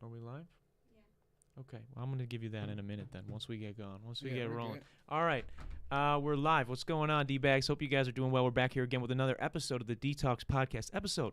Are we live? Yeah. Okay. Well, I'm gonna give you that in a minute then. Once we get going. Once we get rolling. Good. All right. We're live. What's going on, D-Bags? Hope you guys are doing well. We're back here again with another episode of the dtalks podcast. Episode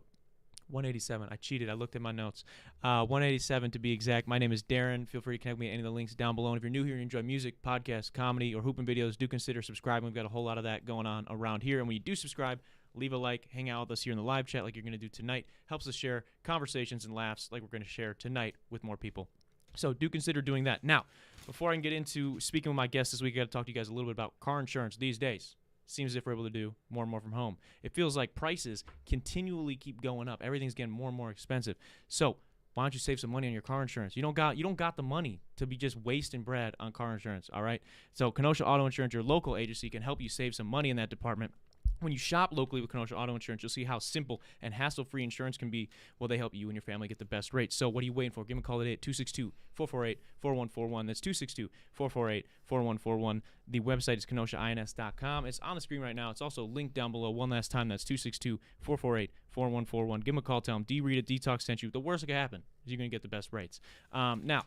187. I cheated. I looked at my notes. 187 to be exact. My name is Darren. Feel free to connect me at any of the links down below. And if you're new here and you enjoy music, podcasts, comedy, or hooping videos, do consider subscribing. We've got a whole lot of that going on around here. And when you do subscribe, leave a like, hang out with us here in the live chat like you're going to do tonight. Helps us share conversations and laughs like we're going to share tonight with more people. So do consider doing that. Now, before I can get into speaking with my guests this week, I got to talk to you guys a little bit about car insurance these days. Seems as if we're able to do more and more from home. It feels like prices continually keep going up. Everything's getting more and more expensive. So why don't you save some money on your car insurance? You don't got the money to be just wasting bread on car insurance, all right? So Kenosha Auto Insurance, your local agency, can help you save some money in that department. When you shop locally with Kenosha Auto Insurance, you'll see how simple and hassle-free insurance can be. Well, they help you and your family get the best rates. So what are you waiting for? Give them a call today at 262-448-4141. That's 262-448-4141. The website is kenoshains.com. It's on the screen right now. It's also linked down below. One last time, that's 262-448-4141. Give them a call. Tell them Rita Dtalks sent you. The worst that can happen is you're going to get the best rates. Now,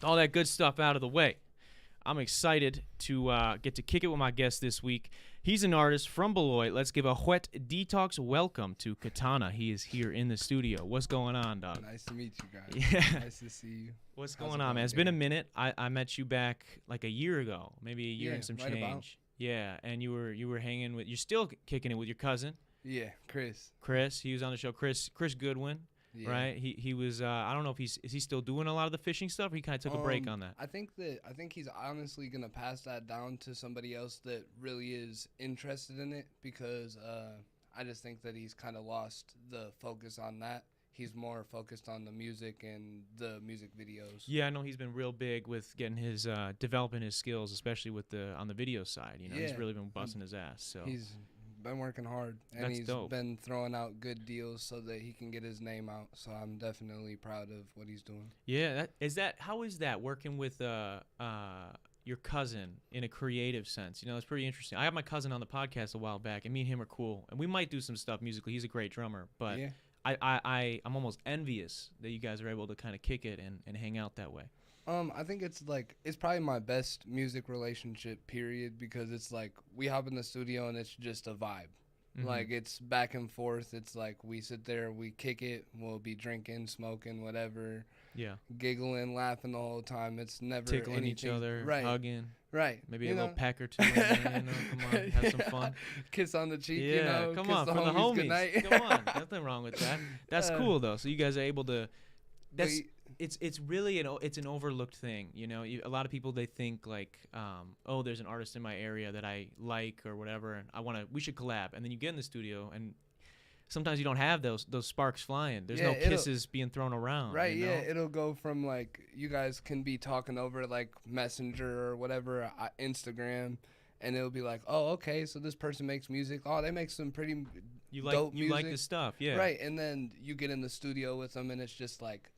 all that good stuff out of the way, I'm excited to get to kick it with my guest this week. He's an artist from Beloit. Let's give a wet dtalks welcome to Katana. He is here in the studio. What's going on, dog? Nice to meet you guys. Yeah. Nice to see you. What's going on, man? It's been a minute. I met you back like a year ago, maybe a year and some change. About. Yeah, and you were hanging with. You're still kicking it with your cousin. Yeah, Chris. He was on the show. Chris Goodwin. Yeah. Right, he was. I don't know if is he still doing a lot of the fishing stuff. Or he kind of took a break on that. I think he's honestly gonna pass that down to somebody else that really is interested in it because I just think that he's kind of lost the focus on that. He's more focused on the music and the music videos. Yeah, I know he's been real big with getting his developing his skills, especially with on the video side. You know, he's really been busting his ass. So he's been working hard, and he's been throwing out good deals so that he can get his name out. So I'm definitely proud of what he's doing. Yeah, how is that working with your cousin in a creative sense? You know, it's pretty interesting. I had my cousin on the podcast a while back, and me and him are cool, and we might do some stuff musically. He's a great drummer, but yeah. I'm almost envious that you guys are able to kind of kick it and hang out that way. I think it's probably my best music relationship period because it's like we hop in the studio and it's just a vibe. Mm-hmm. Like it's back and forth. It's like we sit there, we kick it, we'll be drinking, smoking, whatever. Yeah. Giggling, laughing the whole time. It's never tickling anything. Each other, right. Hugging. Right. Maybe a little peck or two. You know, come on, have some fun. Kiss on the cheek, yeah, you know. Come kiss on, the for the homies, homies. good night. Come on, nothing wrong with that. That's cool though. So you guys are able to. It's really it's an overlooked thing, you know. A lot of people, they think like, oh, there's an artist in my area that I like or whatever, and we should collab. And then you get in the studio, and sometimes you don't have those sparks flying. There's no kisses being thrown around. Right? You know? Yeah, it'll go from like you guys can be talking over like Messenger or whatever, Instagram, and it'll be like, oh, okay, so this person makes music. Oh, they make some pretty dope music. You like this stuff, yeah. Right, and then you get in the studio with them, and it's just like.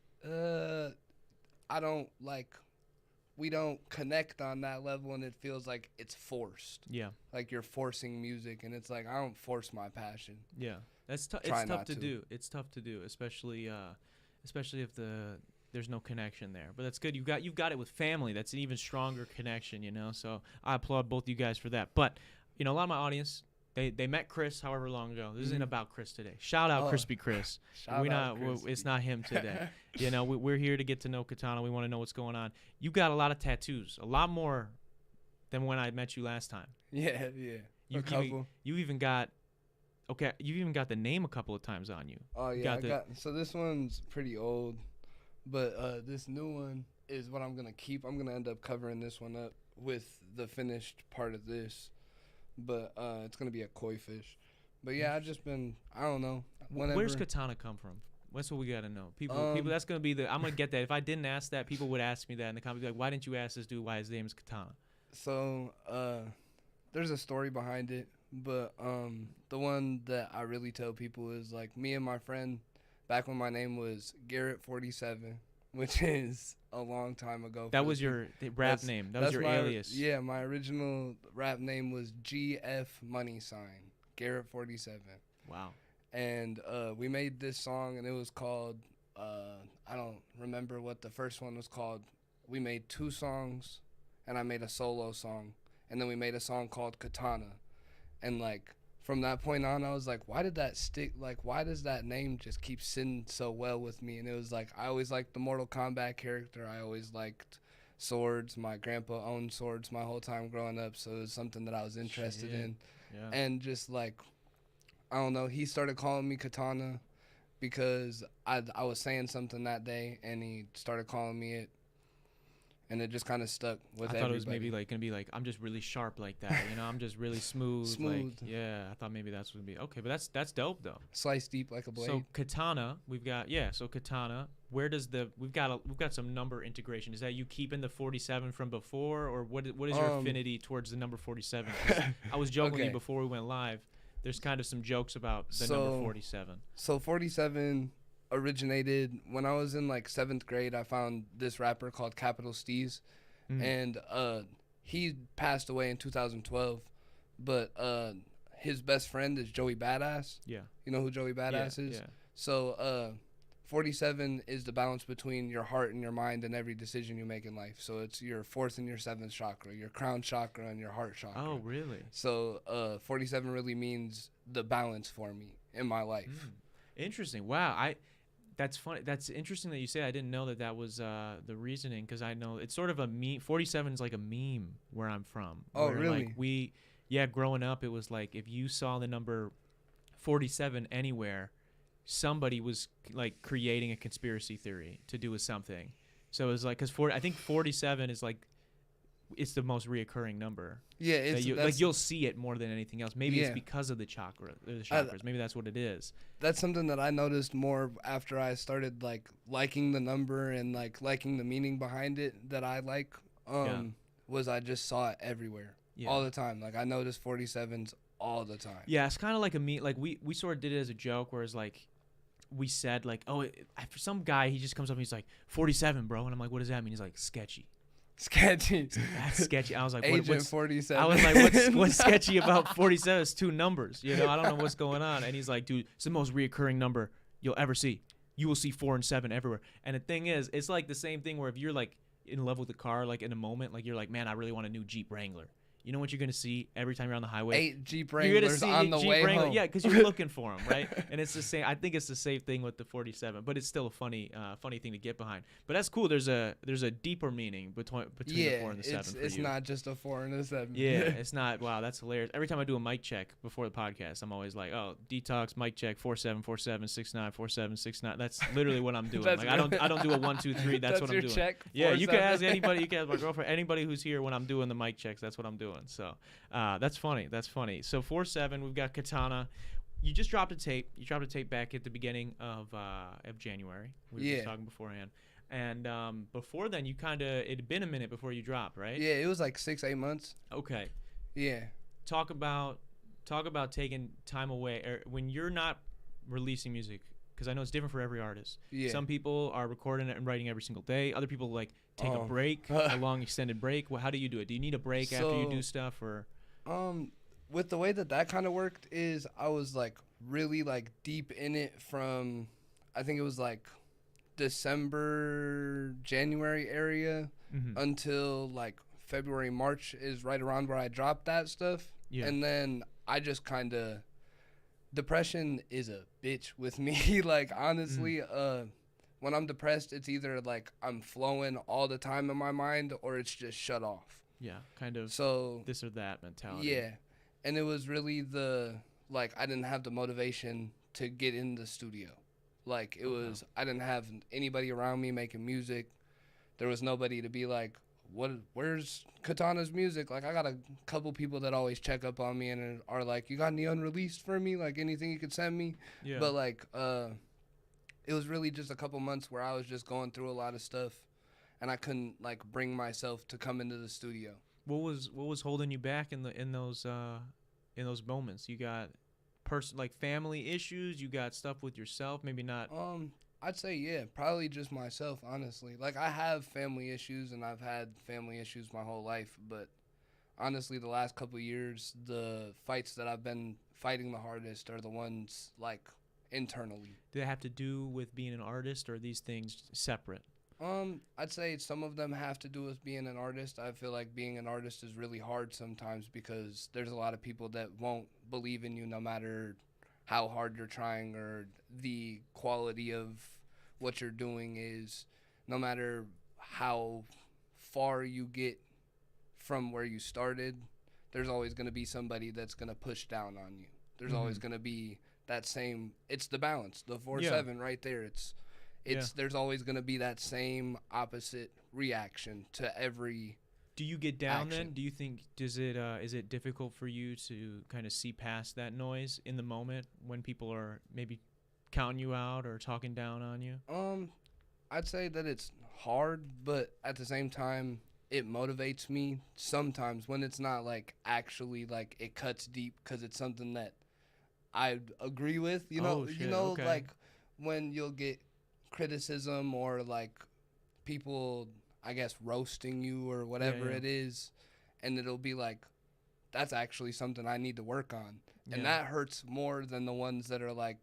We don't connect on that level, and it feels like it's forced. Yeah. Like you're forcing music, and it's like I don't force my passion. Yeah. It's tough to do. It's tough to do, especially if there's no connection there. But that's good. You've got it with family. That's an even stronger connection, you know. So I applaud both you guys for that. But, you know, a lot of my audience, They met Chris however long ago. This isn't about Chris today. Shout out Crispy Chris. It's not him today. You know, we're here to get to know Katana. We want to know what's going on. You got a lot of tattoos, a lot more than when I met you last time. Yeah. A couple. You even got the name a couple of times on you. Oh yeah, so this one's pretty old, but this new one is what I'm gonna keep. I'm gonna end up covering this one up with the finished part of this. But it's going to be a koi fish. But, yeah, I've just been, I don't know. Where's Katana come from? That's what we got to know. People. That's going to be I'm going to get that. If I didn't ask that, people would ask me that in the comments. Like, why didn't you ask this dude why his name is Katana? So, there's a story behind it. But the one that I really tell people is, like, me and my friend, back when my name was K4T7NA, which is a long time ago. That was your rap name. That was your alias. Yeah, my original rap name was GF Money Sign, K4T7. Wow. And we made this song, and it was called I don't remember what the first one was called. We made 2 songs, and I made a solo song, and then we made a song called Katana, and like from that point on, I was like, why did that stick? Like, why does that name just keep sitting so well with me? And it was like, I always liked the Mortal Kombat character. I always liked swords. My grandpa owned swords my whole time growing up, so it was something that I was interested in. Yeah. And just like, I don't know, he started calling me Katana because I was saying something that day, and he started calling me it. And it just kind of stuck with everybody. I thought it was maybe like gonna be like, I'm just really sharp like that, you know. I'm just really smooth. Smooth. Like, yeah, I thought maybe that's what it'd be. Okay, but that's dope though. Slice deep like a blade. So Katana, we've got So Katana, where does we've got some number integration. Is that you keeping the 47 from before, or what is your affinity towards the number 47? I was joking with you before we went live. There's kind of some jokes about the number 47. So 47 originated when I was in like 7th grade. I found this rapper called Capital Steez, and he passed away in 2012, but his best friend is Joey Badass. Yeah. You know who Joey Badass is? Yeah. So 47 is the balance between your heart and your mind and every decision you make in life. So it's your 4th and your 7th chakra, your crown chakra and your heart chakra. Oh, really? So 47 really means the balance for me in my life. Interesting. Wow. That's funny. That's interesting that you say. I didn't know that was the reasoning, because I know it's sort of a meme. 47 is like a meme where I'm from. Oh, where, really? Like, growing up, it was like if you saw the number 47 anywhere, somebody was like creating a conspiracy theory to do with something. So it was like, because I think 47 is like, it's the most reoccurring number. Yeah, it's you'll see it more than anything else. Maybe it's because of the chakras. Maybe that's what it is. That's something that I noticed more after I started like liking the number and like liking the meaning behind it that I like. Was I just saw it everywhere all the time. Like I noticed 47s all the time. Yeah, it's kind of like a meme. Like we sort of did it as a joke, whereas like we said like, for some guy, he just comes up and he's like 47, bro, and I'm like, what does that mean? He's like, sketchy. Sketchy. That's sketchy. I was like, Agent 47. I was like, what's sketchy about 47? It's 2 numbers. You know, I don't know what's going on. And he's like, dude, it's the most reoccurring number you'll ever see. You will see 4 and 7 everywhere. And the thing is, it's like the same thing where if you're like in love with a car, like in a moment, like you're like, man, I really want a new Jeep Wrangler. You know what you're going to see every time you're on the highway? 8 Jeep Wranglers on the way home. Yeah, because you're looking for them, right? And it's the same. I think it's the same thing with the 47, but it's still a funny thing to get behind. But that's cool. There's a deeper meaning between the 4 and the 7 for you. It's not just a 4 and a 7. Yeah, it's not. Wow, that's hilarious. Every time I do a mic check before the podcast, I'm always like, oh, detox mic check 474769 4769. That's literally what I'm doing. Like I don't do a 1 2 3. That's what I'm doing. That's your check. Yeah, you can ask anybody. You can ask my girlfriend. Anybody who's here when I'm doing the mic checks. That's what I'm doing. So. That's funny. So 47, we've got Katana. You just dropped a tape. You dropped a tape back at the beginning of January. We were just talking beforehand. And before then, it had been a minute before you dropped, right? Yeah, it was like 6-8 months. Okay. Yeah. Talk about taking time away when you're not releasing music, because I know it's different for every artist. Yeah. Some people are recording it and writing every single day. Other people like take a break, a long extended break. How do you do it? Do you need a break after you do stuff, or? With the way that kind of worked is I was like really like deep in it from, I think it was like December, January area until like February, March is right around where I dropped that stuff. Yeah. And then I just kind of, depression is a bitch with me. Like honestly, when I'm depressed, it's either like I'm flowing all the time in my mind or it's just shut off. Yeah, kind of this or that mentality. Yeah. And it was really I didn't have the motivation to get in the studio. Like it was, I didn't have anybody around me making music. There was nobody to be like, where's Katana's music? Like I got a couple people that always check up on me and are like, you got any unreleased for me? Like anything you could send me? Yeah. But like, it was really just a couple months where I was just going through a lot of stuff and I couldn't like bring myself to come into the studio. What was holding you back in those moments? You got family issues, you got stuff with yourself, maybe not. I'd say probably just myself, honestly. Like I have family issues and I've had family issues my whole life, but honestly the last couple of years the fights that I've been fighting the hardest are the ones like internally. Do they have to do with being an artist, or are these things separate? I'd say some of them have to do with being an artist. I feel like being an artist is really hard sometimes because there's a lot of people that won't believe in you no matter how hard you're trying or the quality of what you're doing is, no matter how far you get from where you started, there's always going to be somebody that's going to push down on you. There's always going to be that same, it's the balance, the 4-7 right there. There's always going to be that same opposite reaction to every. Do you get down action. then? Do you think is it difficult for you to kind of see past that noise in the moment when people are maybe counting you out or talking down on you? I'd say that it's hard, but at the same time, it motivates me sometimes when it's not like actually like it cuts deep because it's something that I agree with. Okay. Like when you'll get criticism or like people, I guess, roasting you or whatever it is, and it'll be like, that's actually something I need to work on. And that hurts more than the ones that are like,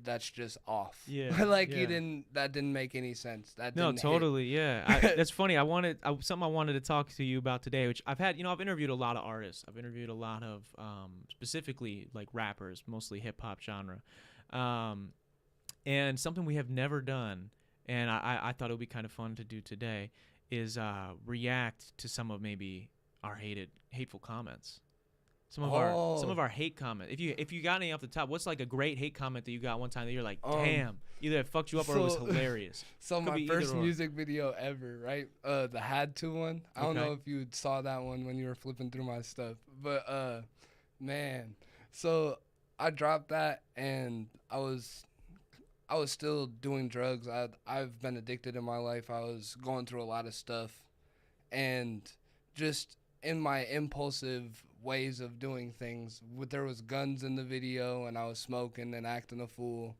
that's just off. Yeah. Like that didn't make any sense. That didn't totally. Yeah. That's funny. Something I wanted to talk to you about today, which I've interviewed a lot of artists. I've interviewed a lot of, specifically like rappers, mostly hip hop genre. And something we have never done, and I thought it would be kind of fun to do today, is react to some of maybe our hateful comments. Some of our hate comments. If you got any off the top, what's like a great hate comment that you got one time that you're like, damn, either it fucked you up or it was hilarious? So my first music video ever, right? The Had To one. I don't know if you saw that one when you were flipping through my stuff, but man, so I dropped that and I was still doing drugs. I've been addicted in my life. I was going through a lot of stuff, and just in my impulsive ways of doing things, there was guns in the video, and I was smoking and acting a fool.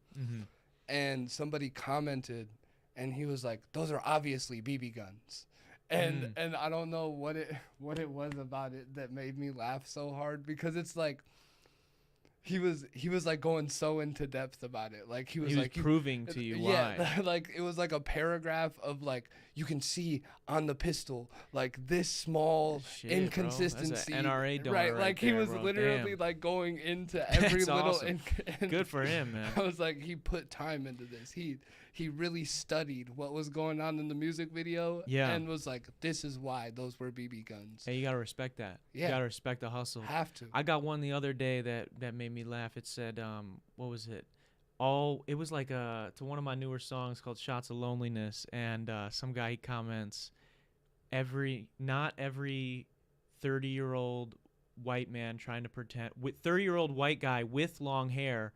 And somebody commented, and he was like, "Those are obviously BB guns." And I don't know what it was about it that made me laugh so hard, because it's like he was like going so into depth about it. Like he was like proving to you why. Yeah, like it was like a paragraph of like, you can see on the pistol like this small inconsistency. That's a NRA donor right? Like there, he was bro. literally like going into every little. Awesome. Good for him, man. I was like, he put time into this. He really studied what was going on in the music video. Yeah. And was like, this is why those were BB guns. Hey, you gotta respect that. Yeah. You gotta respect the hustle. Have to. I got one the other day that made me laugh. It said, what was it? It was like to one of my newer songs called Shots of Loneliness, and some guy, he comments, not every 30-year-old white man trying to pretend, 30-year-old white guy with long hair,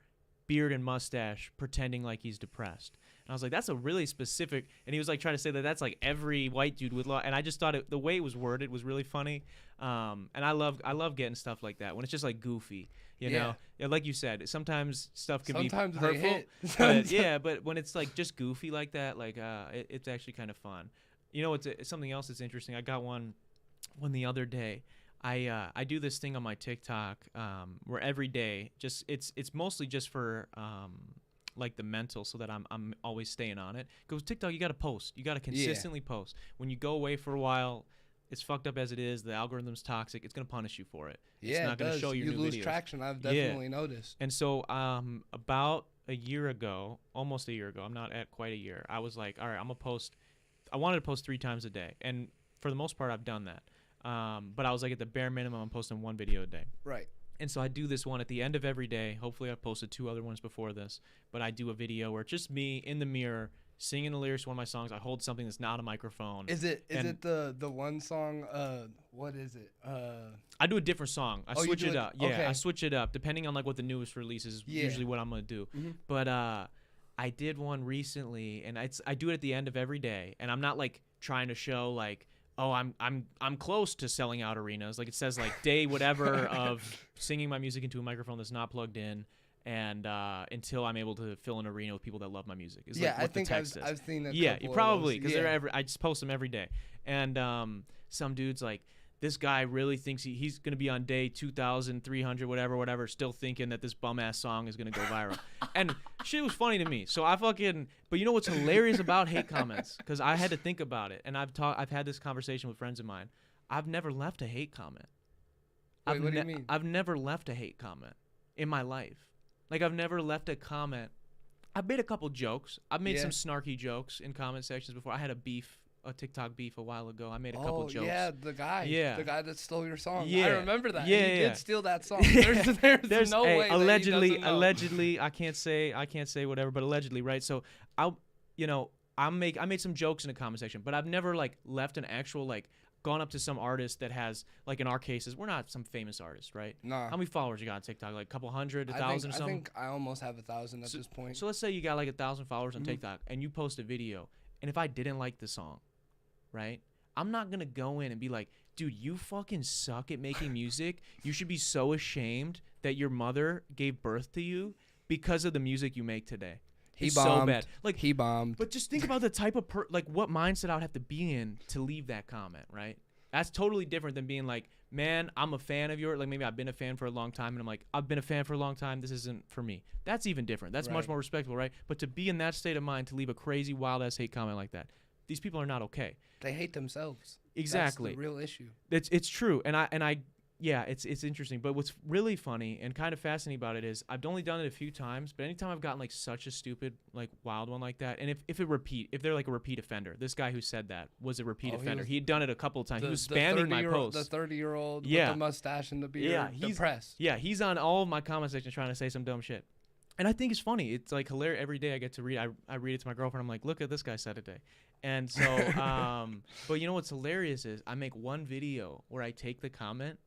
beard and mustache, pretending like he's depressed. And I was like, that's a really specific, and he was like trying to say that that's like every white dude with and I just thought the way it was worded was really funny. And I love getting stuff like that when it's just like goofy, you know? Yeah, like you said, sometimes stuff can be hurtful. But when it's like just goofy like that, like it's actually kind of fun. You know, it's something else that's interesting. I got one the other day. I do this thing on my TikTok where every day, just it's mostly just for like the mental, so that I'm always staying on it. Because TikTok, you got to post. You got to consistently post. When you go away for a while, it's fucked up as it is. The algorithm's toxic. It's going to punish you for it. Yeah, it's not going to show you new lose videos. traction. I've definitely noticed. And so about a year ago, almost a year ago, I'm not at quite a year, I was like, all right, I'm going to post. I wanted to post 3 times a day. And for the most part, I've done that. But I was like, at the bare minimum, I'm posting 1 video a day. Right. And so I do this one at the end of every day. Hopefully I've posted 2 other ones before this. But I do a video where it's just me in the mirror singing the lyrics to one of my songs. I hold something that's not a microphone. Is it the one song? What is it? I do a different song. I switch it up. Yeah, okay. I switch it up depending on like what the newest release is. Usually what I'm gonna do. But I did one recently, and I do it at the end of every day. And I'm not like trying to show like, oh, I'm close to selling out arenas. Like it says like day whatever of singing my music into a microphone that's not plugged in, and until I'm able to fill an arena with people that love my music. Is like what I think the text is. I've seen that. Yeah, you probably, because I just post them every day. And some dude's like, this guy really thinks he's going to be on day 2,300, whatever, still thinking that this bum-ass song is going to go viral. And shit was funny to me. So I fucking – but you know what's hilarious about hate comments? Because I had to think about it. And I've had this conversation with friends of mine. I've never left a hate comment. Wait, what do you mean? I've never left a hate comment in my life. Like, I've never left a comment. I've made a couple jokes. I've made some snarky jokes in comment sections before. I had a TikTok beef a while ago. I made a couple jokes. Yeah, the guy that stole your song. Yeah. I remember that. Yeah, he did steal that song. There's no way. Allegedly, I can't say whatever, but allegedly, right? So I made some jokes in the comment section, but I've never like left an actual like gone up to some artist that has like in our cases, we're not some famous artist, right? Nah. How many followers you got on TikTok? Like a couple hundred, 1,000 or something? I think I almost have 1,000 at this point. So let's say you got like 1,000 followers on TikTok and you post a video, and if I didn't like the song, right? I'm not going to go in and be like, dude, you fucking suck at making music. You should be so ashamed that your mother gave birth to you because of the music you make today. He bombed. So bad. Like, he bombed. But just think about the type of like what mindset I would have to be in to leave that comment, right? That's totally different than being like, man, I'm a fan of yours. Like maybe I've been a fan for a long time, and I'm like, I've been a fan for a long time. This isn't for me. That's even different. That's much more respectable, right? But to be in that state of mind to leave a crazy, wild-ass hate comment like that, these people are not okay. They hate themselves. Exactly. That's the real issue. It's true, and I yeah, it's interesting. But what's really funny and kind of fascinating about it is I've only done it a few times, but anytime I've gotten like such a stupid, like wild one like that, and if they're like a repeat offender, this guy who said that was a repeat offender. He had done it a couple of times. He was spamming my posts. The 30-year-old with the mustache and the beard, depressed. Yeah, he's on all of my comment sections trying to say some dumb shit. And I think it's funny. It's like hilarious. Every day I get to read. I read it to my girlfriend. I'm like, look at this guy said today. And so, but you know what's hilarious is I make one video where I take the comment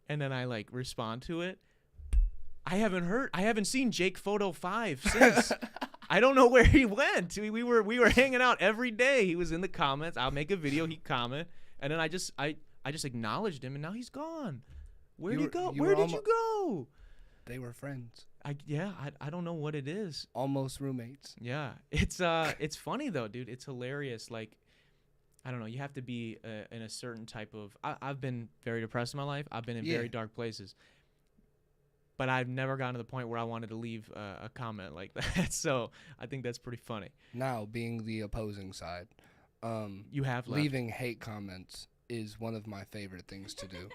and then I like respond to it. I haven't seen Jake Photo 5 since. I don't know where he went. We were hanging out every day. He was in the comments. I'll make a video, he'd comment, and then I just acknowledged him, and now he's gone. Where'd he go? Where did you go? They were friends. I don't know what it is. Almost roommates. Yeah. It's funny though, dude. It's hilarious. Like, I don't know. You have to be in a certain type of. I've been very depressed in my life. I've been in very dark places. But I've never gotten to the point where I wanted to leave a comment like that. So I think that's pretty funny. Now, being the opposing side, you have left. Leaving hate comments is one of my favorite things to do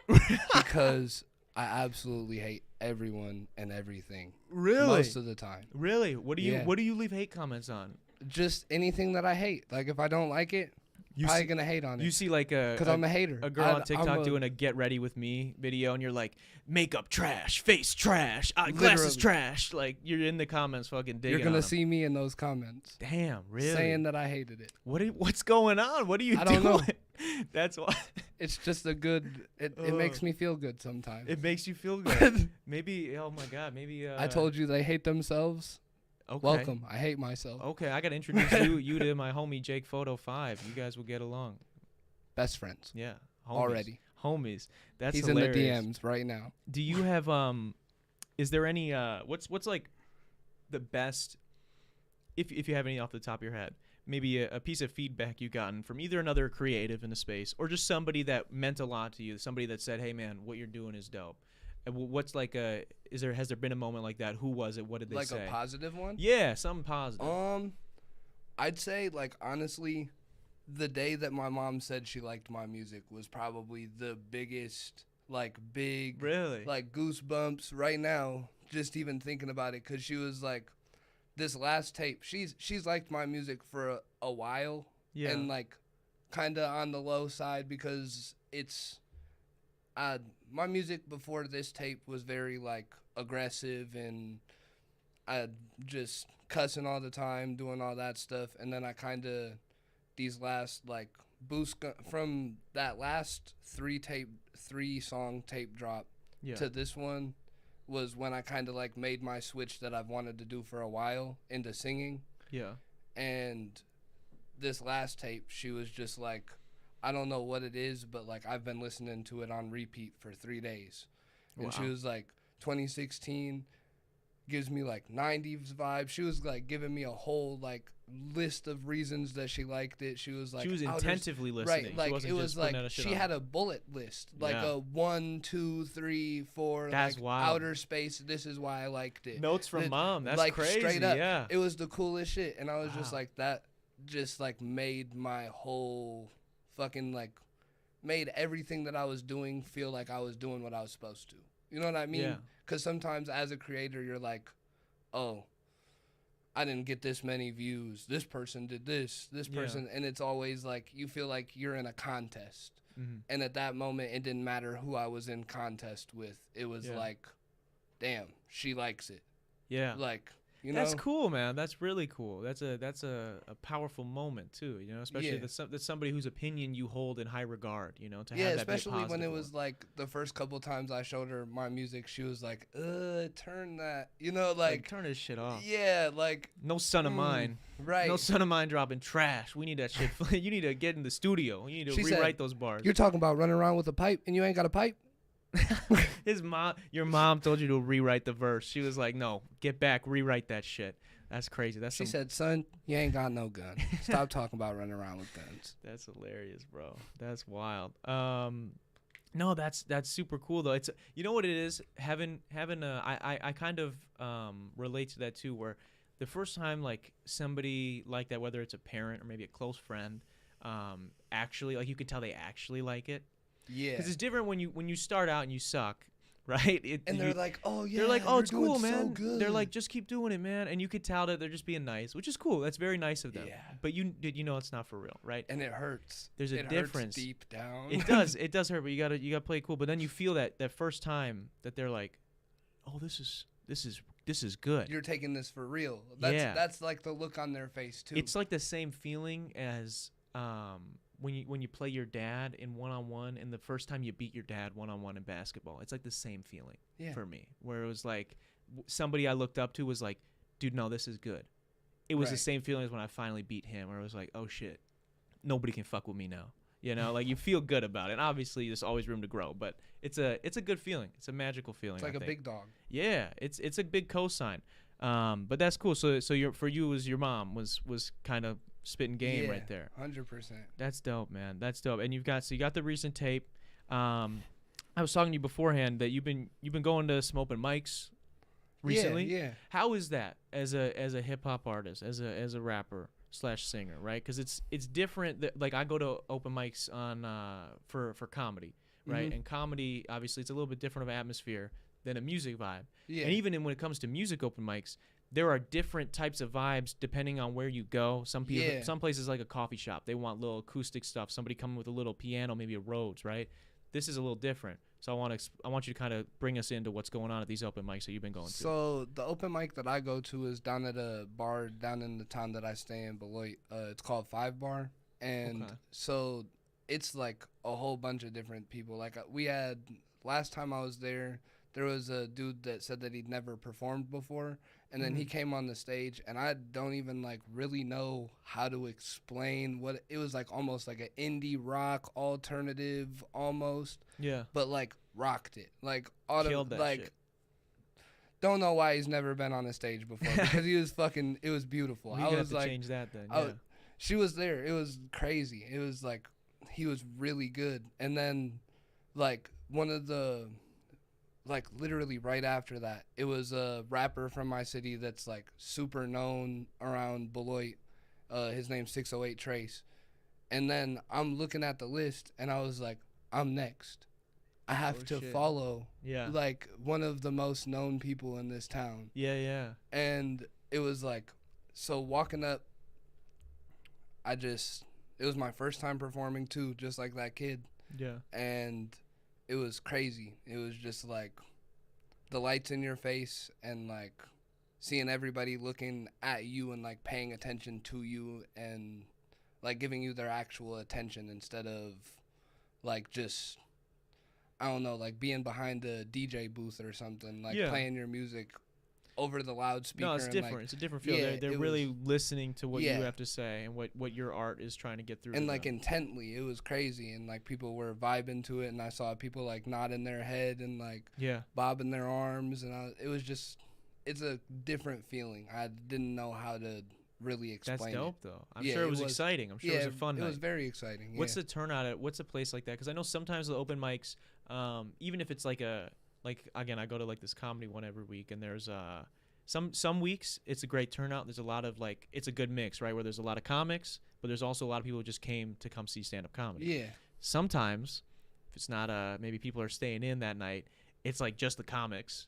because I absolutely hate everyone and everything. Really? Most of the time. Really? What do you leave hate comments on? Just anything that I hate. Like if I don't like it, you're probably gonna hate on it. You see like because I'm a hater. A girl on TikTok doing a "Get Ready with Me" video, and you're like, "Makeup trash, face trash, glasses trash." Like you're in the comments, fucking digging. You're gonna see me in those comments. Damn, really? Saying that I hated it. What's going on? What are you doing? I don't know. That's why. It's just a good. It makes me feel good sometimes. It makes you feel good. Maybe. Oh my God. Maybe. I told you they hate themselves. Okay. Welcome. I hate myself. Okay, I gotta introduce you to my homie Jake Photo 5. You guys will get along. Best friends. Yeah. Homies. Already. Homies. That's He's hilarious. in the DMs right now. Do you have is there any what's like the best if you have any off the top of your head, maybe a piece of feedback you've gotten from either another creative in the space or just somebody that meant a lot to you, somebody that said, "Hey man, what you're doing is dope." What's like has there been a moment like that? Who was it? What did they say? Like a positive one? Yeah, something positive. I'd say like honestly, the day that my mom said she liked my music was probably the biggest like goosebumps right now just even thinking about it, because she was like, this last tape, she's liked my music for a while, and like kind of on the low side because it's my music before this tape was very like aggressive and just cussing all the time, doing all that stuff, and then I kind of these last like boost from that last three song tape drop to this one was when I kind of like made my switch that I've wanted to do for a while into singing. Yeah. And this last tape, she was just like, I don't know what it is, but like I've been listening to it on repeat for 3 days. And she was like, 2016, gives me like 90s vibes. She was like giving me a whole like list of reasons that she liked it. She was like, she was intentively listening. Right, like it was like she had a bullet list, like a 1, 2, 3, 4. That's like wild. Outer space. This is why I liked it. Notes from mom. That's like, crazy. Straight up, yeah, it was the coolest shit, and I was just like that. Just like made my whole fucking like made everything that I was doing feel like I was doing what I was supposed to. You know what I mean? Yeah. Because sometimes as a creator, you're like, oh, I didn't get this many views. This person did this person. And it's always like you feel like you're in a contest. Mm-hmm. And at that moment, it didn't matter who I was in contest with. It was like, damn, she likes it. Yeah. Like, you know? That's cool, man. That's really cool. That's a powerful moment too. You know, especially that's somebody whose opinion you hold in high regard. You know, to have that especially when it was like the first couple times I showed her my music, she was like, turn that. You know, like turn this shit off. Yeah, like no son of mine. Right. No son of mine dropping trash. We need that shit. You need to get in the studio. You need to rewrite those bars. You're talking about running around with a pipe and you ain't got a pipe? Your mom told you to rewrite the verse. She was like, no, get back, rewrite that shit. That's crazy. She said, son, you ain't got no gun. Stop talking about running around with guns. That's hilarious, bro. That's wild. No, that's super cool though. It's, you know what it is? Having I kind of relate to that too, where the first time like somebody like that, whether it's a parent or maybe a close friend, actually like you could tell they actually like it. Yeah, because it's different when you start out and you suck, right? They're like, oh yeah, they're like, oh, it's cool, man. So good. They're like, just keep doing it, man. And you could tell that they're just being nice, which is cool. That's very nice of them. Yeah. But you know it's not for real, right? And it hurts. There's a difference deep down. It does hurt, but you gotta play it cool. But then you feel that first time that they're like, oh, this is good. You're taking this for real. That's like the look on their face too. It's like the same feeling as when you play your dad in one-on-one and the first time you beat your dad one-on-one in basketball. It's like the same feeling for me, where it was like somebody I looked up to was like, dude, no, this is good. It was the same feeling as when I finally beat him, where it was like, oh shit, nobody can fuck with me now. You know, like you feel good about it. And obviously there's always room to grow, but it's a good feeling. It's a magical feeling. It's like a big dog. Yeah, it's a big cosign. But that's cool. So for you was your mom was kind of spitting game right there. 100%. That's dope, man. That's dope. And you got the recent tape. I was talking to you beforehand that you've been going to some open mics recently. Yeah. How is that as a hip hop artist, as a rapper / singer, right? Because it's different. Like I go to open mics on for comedy, right? Mm-hmm. And comedy, obviously, it's a little bit different of an atmosphere than a music vibe. Yeah. And even when it comes to music open mics, there are different types of vibes depending on where you go. Some places like a coffee shop, they want little acoustic stuff. Somebody coming with a little piano, maybe a Rhodes, right? This is a little different. So I want you to kind of bring us into what's going on at these open mics that you've been going to. So the open mic that I go to is down at a bar down in the town that I stay in, Beloit. It's called 5 Bar, and so it's like a whole bunch of different people. Like we had last time I was there was a dude that said that he'd never performed before. And then he came on the stage, and I don't even like really know how to explain what it was like. Almost like an indie rock alternative, almost. Yeah. But like rocked it, like killed that shit. Don't know why he's never been on a stage before because he was fucking. It was beautiful. I was like, change that then. Yeah. She was there. It was crazy. It was like he was really good, and then like one of the. Like literally right after that, it was a rapper from my city that's like super known around Beloit. His name's 608 Trace. And then I'm looking at the list and I was like, I'm next. I have to follow like one of the most known people in this town. Yeah. And it was like, so walking up, it was my first time performing too, just like that kid. Yeah. And it was crazy. It was just like the lights in your face and like seeing everybody looking at you and like paying attention to you and like giving you their actual attention instead of like just, I don't know, like being behind a DJ booth or something, like playing your music over the loudspeaker. No, it's different. Like, it's a different feel. They're really listening to what you have to say and what your art is trying to get through. And like intently, it was crazy. And like people were vibing to it, and I saw people like nodding their head and like bobbing their arms, and it was just it's a different feeling. I didn't know how to really explain That's it. dope, though. I'm sure it was exciting. I'm sure it was a fun night. It was very exciting. What's the turnout at? What's a place like that? Because I know sometimes the open mics, even if it's like again, I go to like this comedy one every week, and there's some weeks it's a great turnout. There's a lot of like, it's a good mix, right? Where there's a lot of comics, but there's also a lot of people who just came to come see stand-up comedy. Yeah. Sometimes, if it's not maybe people are staying in that night, it's like just the comics,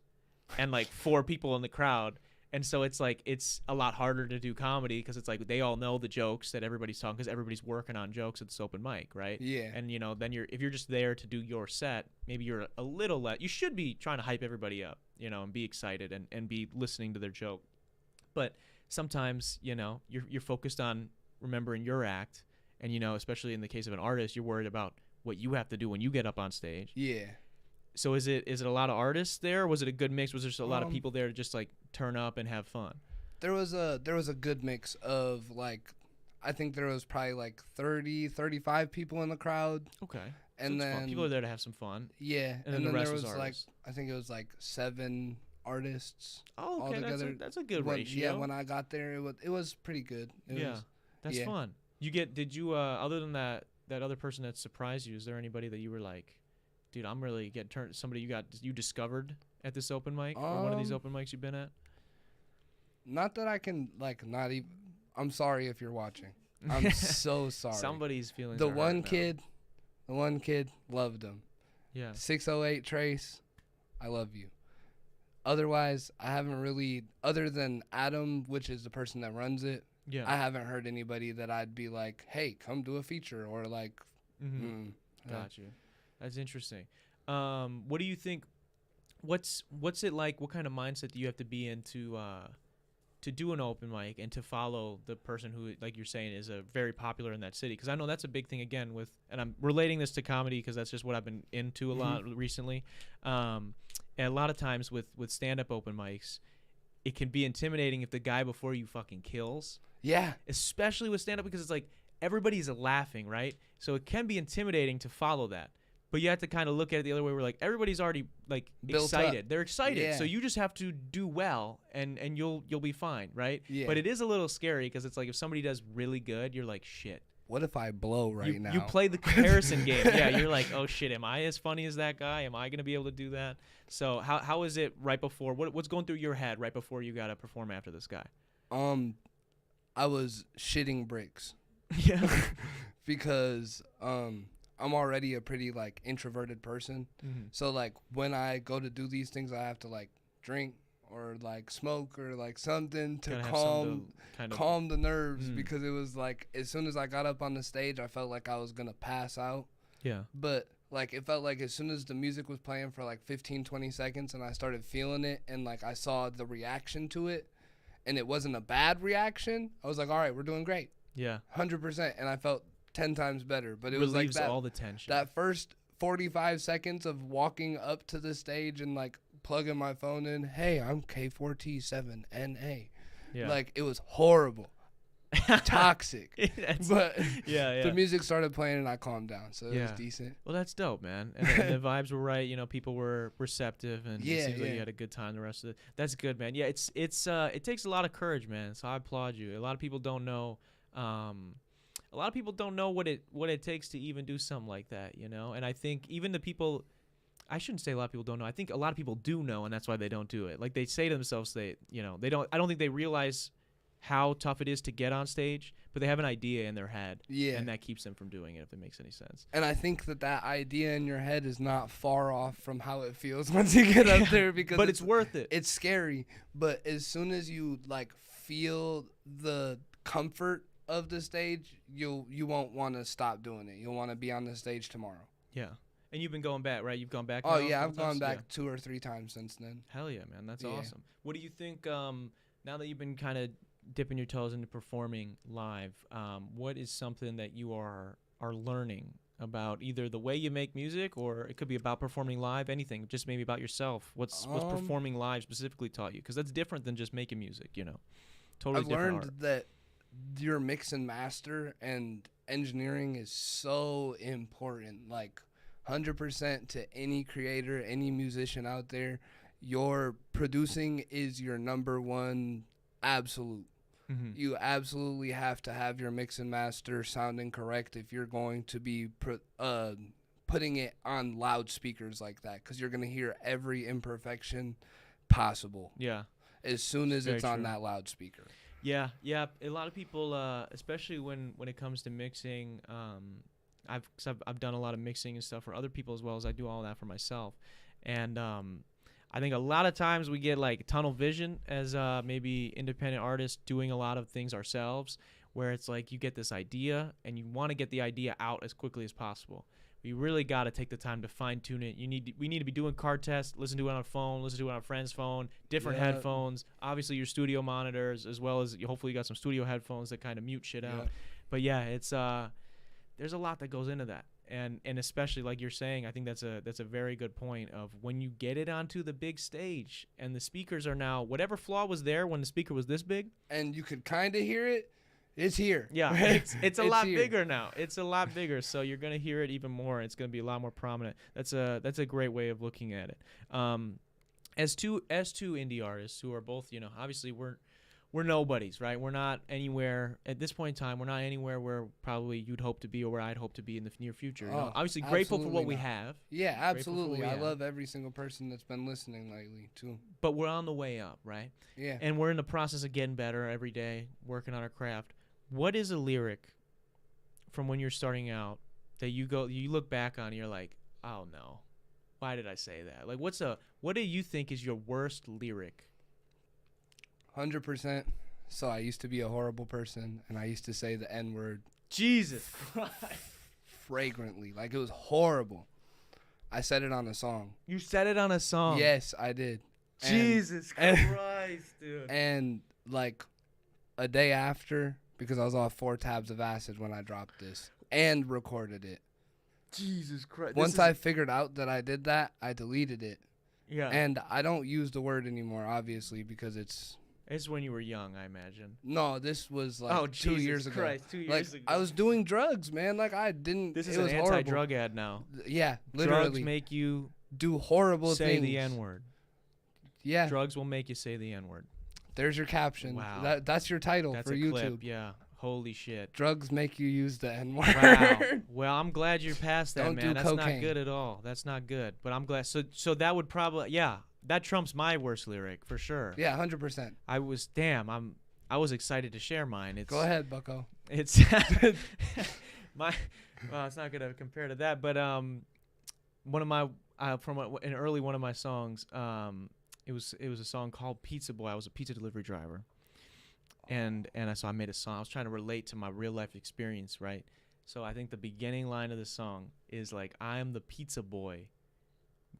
and like 4 people in the crowd. And so it's like, it's a lot harder to do comedy because it's like they all know the jokes that everybody's talking, because everybody's working on jokes at this open mic, right? Yeah. And, you know, then if you're just there to do your set, maybe you're a little less. You should be trying to hype everybody up, you know, and be excited and be listening to their joke. But sometimes, you know, you're focused on remembering your act. And, you know, especially in the case of an artist, you're worried about what you have to do when you get up on stage. Yeah. So is it a lot of artists there? Or was it a good mix? Was there just a lot of people there to just like turn up and have fun? There was a good mix of like, I think there was probably like 30, 35 people in the crowd. Okay. And so then people are there to have some fun. Yeah. And then the rest was like, artists. I think it was like 7 artists. Oh, okay. Altogether. That's a good ratio. Yeah, when I got there, it was pretty good. That's fun. Did you other than that other person that surprised you, is there anybody that you were like, dude, I'm really getting turned, somebody you discovered at this open mic or one of these open mics you've been at? Not that I can like not even. I'm sorry if you're watching. I'm so sorry. Somebody's feelings. The one kid loved him. Yeah. 608 Trace, I love you. Otherwise, I haven't really, other than Adam, which is the person that runs it. Yeah. I haven't heard anybody that I'd be like, hey, come do a feature, or like. Got you. That's interesting. What do you think? What's it like? What kind of mindset do you have to be in to do an open mic and to follow the person who, like you're saying, is very popular in that city? Because I know that's a big thing again and I'm relating this to comedy because that's just what I've been into a lot recently. And a lot of times with stand-up open mics, it can be intimidating if the guy before you fucking kills. Yeah. Especially with stand-up, because it's like everybody's laughing, right? So it can be intimidating to follow that. But you have to kind of look at it the other way. Where like everybody's already like built excited. up. They're excited. Yeah. So you just have to do well, and you'll be fine, right? Yeah. But it is a little scary because it's like if somebody does really good, you're like, shit. What if I blow now? You play the comparison game. Yeah, you're like, oh shit, am I as funny as that guy? Am I gonna be able to do that? So how is it right before? What's going through your head right before you gotta perform after this guy? I was shitting bricks. Yeah. Because I'm already a pretty like introverted person. So like when I go to do these things, I have to like drink or like smoke or like something to calm the nerves, because it was like as soon as I got up on the stage, I felt like I was gonna pass out. Yeah. But like it felt like as soon as the music was playing for like 15-20 seconds and I started feeling it and like I saw the reaction to it and it wasn't a bad reaction, I was like, all right, we're doing great. Yeah. 100%. And I felt 10 times better. But it relieves was like that, all the tension. That first 45 seconds of walking up to the stage and like plugging my phone in, hey, I'm K4T7NA. Yeah. Like it was horrible. Toxic. But yeah. The music started playing and I calmed down, so it was decent. Well, that's dope, man. And the vibes were right. You know, people were receptive, and it seems like you had a good time the rest of it. That's good, man. Yeah, it takes a lot of courage, man. So I applaud you. A lot of people don't know. A lot of people don't know what it takes to even do something like that, you know. And I think even the people, I shouldn't say a lot of people don't know. I think a lot of people do know, and that's why they don't do it. Like they say to themselves, they don't. I don't think they realize how tough it is to get on stage, but they have an idea in their head, and that keeps them from doing it, if it makes any sense. And I think that idea in your head is not far off from how it feels once you get up there, because but it's worth it. It's scary, but as soon as you like feel the comfort of the stage, you won't want to stop doing it. You'll want to be on the stage tomorrow. Yeah. And you've been going back, right? You've gone back. Oh yeah, I've gone back 2 or 3 times since then. Hell yeah, man, that's awesome. What do you think? Now that you've been kind of dipping your toes into performing live, what is something that you are learning about either the way you make music, or it could be about performing live, anything, just maybe about yourself? What's performing live specifically taught you? Because that's different than just making music, you know. Totally different. I've learned that your mix and master and engineering is so important, like 100% to any creator, any musician out there. your producing is your number one absolute. Mm-hmm. You absolutely have to have your mix and master sounding correct if you're going to be putting it on loudspeakers like that, because you're going to hear every imperfection possible. Yeah. As soon as it's on true. that loudspeaker. Yeah. A lot of people, especially when it comes to mixing, I've done a lot of mixing and stuff for other people as well as I do all that for myself, and I think a lot of times we get like tunnel vision as maybe independent artists doing a lot of things ourselves, where it's like you get this idea and you want to get the idea out as quickly as possible. We really got to take the time to fine tune it. We need to be doing card tests, listen to it on a phone, listen to it on a friend's phone, different headphones, obviously your studio monitors, as well as hopefully you got some studio headphones that kind of mute shit out. But yeah, it's there's a lot that goes into that. And especially like you're saying, I think that's a very good point of when you get it onto the big stage and the speakers are now, whatever flaw was there when the speaker was this big, and you could kind of hear it, it's here. Yeah, it's a lot bigger now. It's a lot bigger, so you're gonna hear it even more. It's gonna be a lot more prominent. That's a great way of looking at it. As two indie artists who are both, obviously we're nobodies, right? We're not anywhere at this point in time. We're not anywhere where probably you'd hope to be or where I'd hope to be in the near future. Obviously, grateful for what we have. Yeah, absolutely. I love every single person that's been listening lately, too. But we're on the way up, right? Yeah. And we're in the process of getting better every day, working on our craft. What is a lyric from when you're starting out that you look back on and you're like, oh, no, why did I say that? Like, what do you think is your worst lyric? 100%. So I used to be a horrible person, and I used to say the N-word. Jesus Christ. Fragrantly. Like, it was horrible. I said it on a song. You said it on a song? Yes, I did. Jesus Christ, dude. And, like, a day after, because I was off 4 tabs of acid when I dropped this, and recorded it. Jesus Christ. Once I figured out that I did that, I deleted it. Yeah. And I don't use the word anymore, obviously, because it's when you were young, I imagine. No, this was like 2 years ago. Christ, 2 years ago. I was doing drugs, man. Like I didn't. This is an anti-drug ad now. Yeah, literally. Drugs make you do horrible things. Say the N-word. Yeah. Drugs will make you say the N-word. There's your caption. Wow. That's your title that's for a YouTube. Clip. Yeah. Holy shit. Drugs make you use the N-word. Wow. Well, I'm glad you're past that, Don't man. do That's cocaine. not good at all. That's not good. But I'm glad. So that would probably, yeah, that trumps my worst lyric for sure. Yeah, 100%. I was excited to share mine. Go ahead, bucko. It's well, it's not gonna compare to that, but one of my from an early one of my songs, it was a song called Pizza Boy. I was a pizza delivery driver. And so I made a song. I was trying to relate to my real life experience, right? So I think the beginning line of the song is like, I am the pizza boy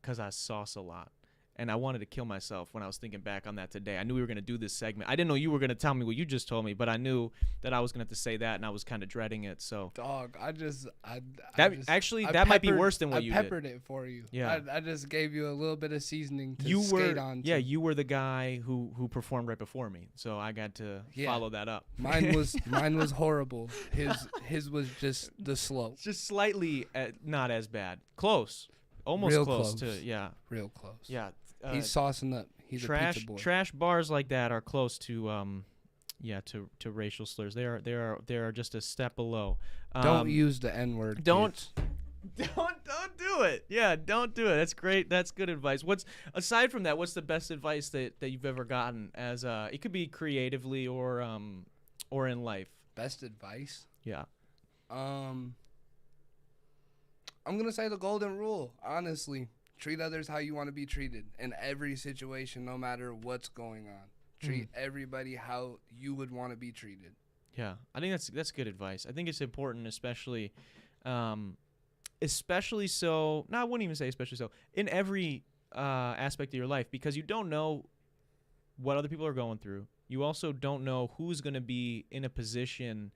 because I sauce a lot. And I wanted to kill myself when I was thinking back on that today. I knew we were going to do this segment. I didn't know you were going to tell me what you just told me, but I knew that I was going to have to say that, and I was kind of dreading it. So, dog, that might be worse than what you did. I peppered it for you. Yeah. I just gave you a little bit of seasoning to skate on. Yeah, you were the guy who performed right before me, so I got to follow that up. Mine was horrible. His was just the slow. Just slightly not as bad. Close. Almost real close to, yeah. Real close. Yeah. He's saucing up. He's a pizza boy. Trash bars like that are close to to racial slurs. They are just a step below. Don't use the N-word. Don't do it. Yeah, don't do it. That's great. That's good advice. Aside from that, what's the best advice that you've ever gotten as it could be creatively or in life? Best advice? Yeah. I'm going to say the golden rule, honestly. Treat others how you want to be treated in every situation, no matter what's going on. Treat everybody how you would want to be treated. Yeah, I think that's good advice. I think it's important, especially so. No, I wouldn't even say especially so in every aspect of your life, because you don't know what other people are going through. You also don't know who's going to be in a position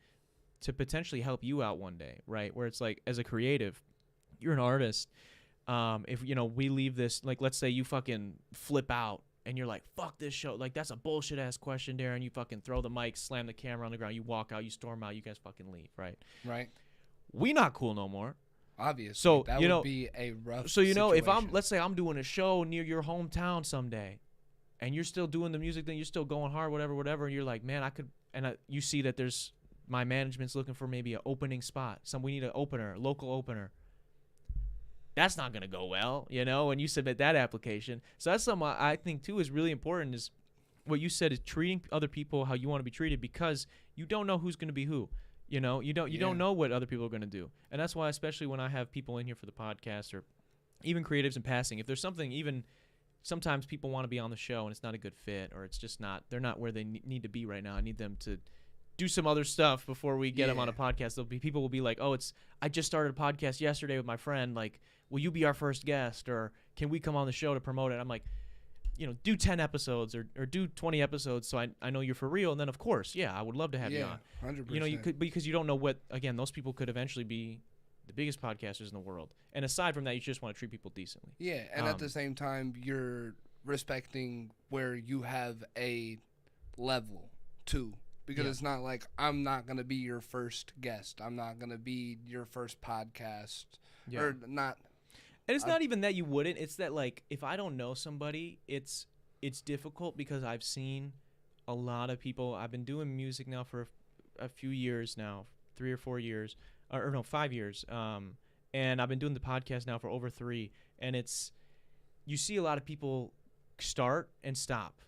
to potentially help you out one day, right? Where it's like, as a creative, you're an artist. If we leave this, like, let's say you fucking flip out and you're like, fuck this show, like, that's a bullshit ass question, Darren. You fucking throw the mic, slam the camera on the ground, you walk out, you storm out, you guys fucking leave, right? Right. We not cool no more. Obviously, So that would be a rough. So if situation. let's say I'm doing a show near your hometown someday, and you're still doing the music thing, you're still going hard, whatever, and you're like, man, I could, and you see that there's my management's looking for maybe an opening spot. We need an opener, local opener. That's not gonna go well, when you submit that application. So that's something I think too is really important. Is what you said is treating other people how you want to be treated, because you don't know who's gonna be who. You don't know what other people are gonna do, and that's why, especially when I have people in here for the podcast or even creatives in passing, if there's something, even sometimes people want to be on the show and it's not a good fit, or it's just not, they're not where they need to be right now. I need them to do some other stuff before we get them on a podcast. People will be like, oh, I just started a podcast yesterday with my friend. Like, will you be our first guest, or can we come on the show to promote it? I'm like, do 10 episodes or do 20 episodes so I know you're for real. And then, of course, I would love to have you on. 100%. You could, because you don't know what, again, those people could eventually be the biggest podcasters in the world. And aside from that, you just want to treat people decently. Yeah, and at the same time, you're respecting where you have a level, too. Because it's not like, I'm not going to be your first guest. I'm not going to be your first podcast. Yeah. Or not. And it's not even that you wouldn't. It's that, like, if I don't know somebody, it's difficult, because I've seen a lot of people. I've been doing music now for a few years now, 3 or 4 years. Or no, 5 years. And I've been doing the podcast now for over 3. And you see a lot of people start and stop.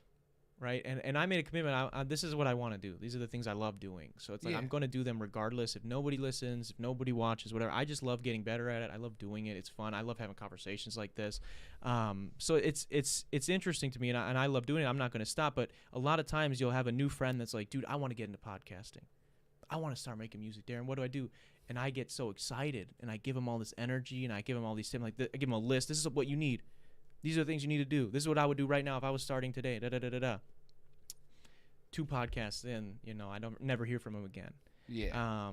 Right, and I made a commitment. This is what I want to do. These are the things I love doing. So it's like I'm going to do them regardless. If nobody listens, if nobody watches, whatever. I just love getting better at it. I love doing it. It's fun. I love having conversations like this. So it's interesting to me, and I love doing it. I'm not going to stop. But a lot of times you'll have a new friend that's like, dude, I want to get into podcasting. I want to start making music, Darren. What do I do? And I get so excited, and I give them all this energy, and I give them all these tips. Like, I give them a list. This is what you need. These are the things you need to do. This is what I would do right now if I was starting today. 2 podcasts in, I don't never hear from him again. Yeah.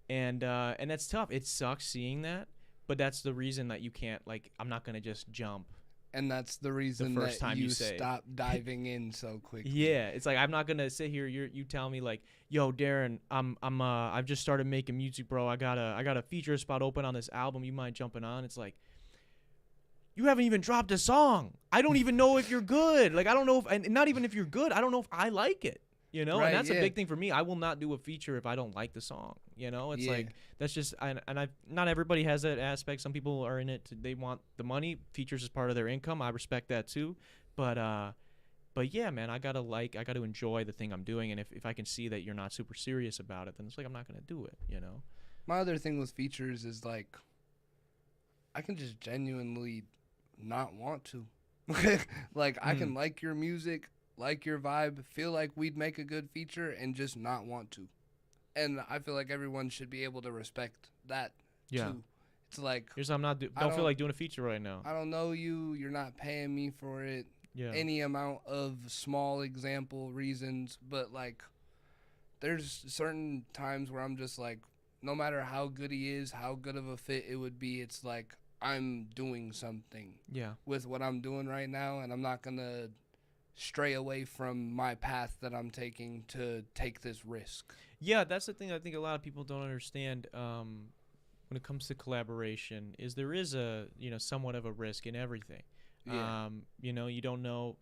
And that's tough. It sucks seeing that, but that's the reason that you can't, like, I'm not gonna just jump. And that's the reason that you stop diving in so quickly. Yeah, it's like I'm not gonna sit here. You tell me like, yo, Darren, I've just started making music, bro. I got a feature spot open on this album. You mind jumping on? It's like, you haven't even dropped a song. I don't even know if you're good. Like, I don't know if, and not even if you're good, I don't know if I like it, Right, and that's a big thing for me. I will not do a feature if I don't like the song, It's like, that's just, not everybody has that aspect. Some people are in it, they want the money. Features is part of their income. I respect that too. But yeah, man, I got to enjoy the thing I'm doing. And if I can see that you're not super serious about it, then it's like, I'm not going to do it, My other thing with features is like, I can just genuinely not want to. Like, I can like your music, like your vibe, feel like we'd make a good feature, and just not want to. And I feel like everyone should be able to respect that too. It's like, don't feel like doing a feature right now. I don't know you. You're not paying me for it. Yeah. Any amount of small example reasons, but like, there's certain times where I'm just like, no matter how good he is, how good of a fit it would be, it's like, I'm doing something with what I'm doing right now, and I'm not going to stray away from my path that I'm taking to take this risk. Yeah, that's the thing I think a lot of people don't understand when it comes to collaboration, is there is a, somewhat of a risk in everything. Yeah. You don't know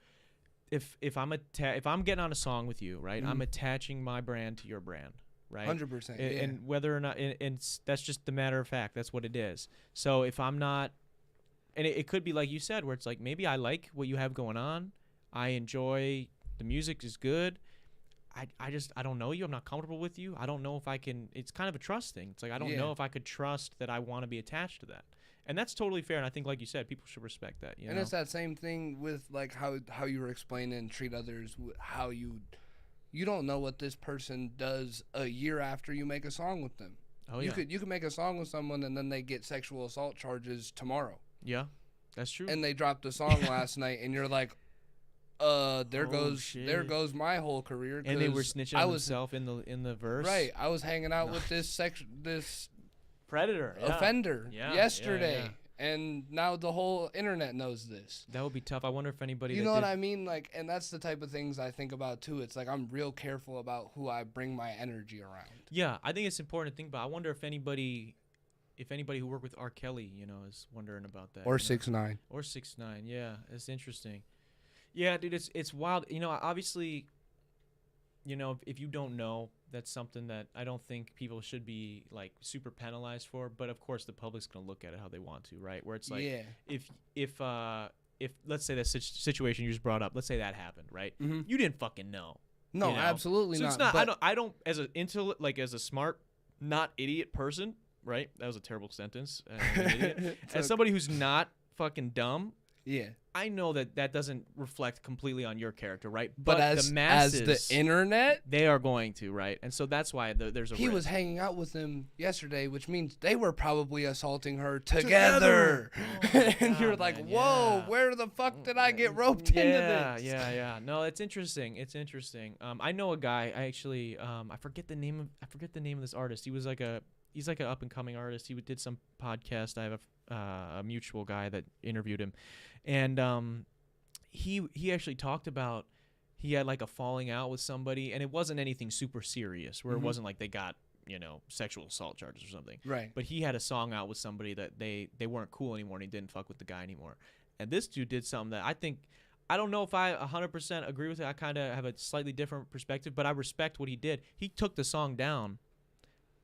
if I'm getting on a song with you, right? I'm attaching my brand to your brand. Right? 100%. And whether or not, and that's just the matter of fact. That's what it is. So if I'm not, and it could be like you said, where it's like, maybe I like what you have going on. I enjoy the music is good. I don't know you. I'm not comfortable with you. I don't know if I can. It's kind of a trust thing. It's like, I don't know if I could trust that I want to be attached to that. And that's totally fair. And I think, like you said, people should respect that. And it's that same thing with like how you were explaining treat others, how you don't know what this person does a year after you make a song with them. Oh, yeah. You could make a song with someone and then they get sexual assault charges tomorrow. Yeah, that's true. And they dropped a song last night, and you're like, there goes my whole career. And they were snitching on themselves in the verse. Right. I was hanging out with this predator offender yesterday. And now the whole internet knows this. That would be tough. I wonder if anybody. You know what I mean? Like, and that's the type of things I think about too. It's like, I'm real careful about who I bring my energy around. Yeah, I think it's important to think about. I wonder if anybody if anybody who worked with R. Kelly, is wondering about that. Or 6ix9ine. Or 6ix9ine, yeah, it's interesting. Yeah, dude, it's wild. Obviously, if you don't know, that's something that I don't think people should be like super penalized for. But of course, the public's gonna look at it how they want to, right? Where it's like, if let's say that situation you just brought up, let's say that happened, right? Mm-hmm. You didn't fucking know. No, absolutely so not. It's not. I don't. As a smart, not idiot person, right? That was a terrible sentence. As somebody who's not fucking dumb. Yeah. I know that doesn't reflect completely on your character, right? But as the masses, as the internet, they are going to, right? And so that's why there's a He risk. was hanging out with them yesterday, which means they were probably assaulting her together. Oh, and you're like, man, whoa, where the fuck did I get roped into this? Yeah. No, it's interesting. I know a guy. I actually I forget the name of this artist. He's like an up and coming artist. He did some podcast. I have a mutual guy that interviewed him, and he actually talked about he had like a falling out with somebody, and it wasn't anything super serious where it wasn't like they got sexual assault charges or something, right? But he had a song out with somebody that they weren't cool anymore, and he didn't fuck with the guy anymore. And this dude did something that I don't know if I 100% agree with it. I kind of have a slightly different perspective, but I respect what he did. He took the song down,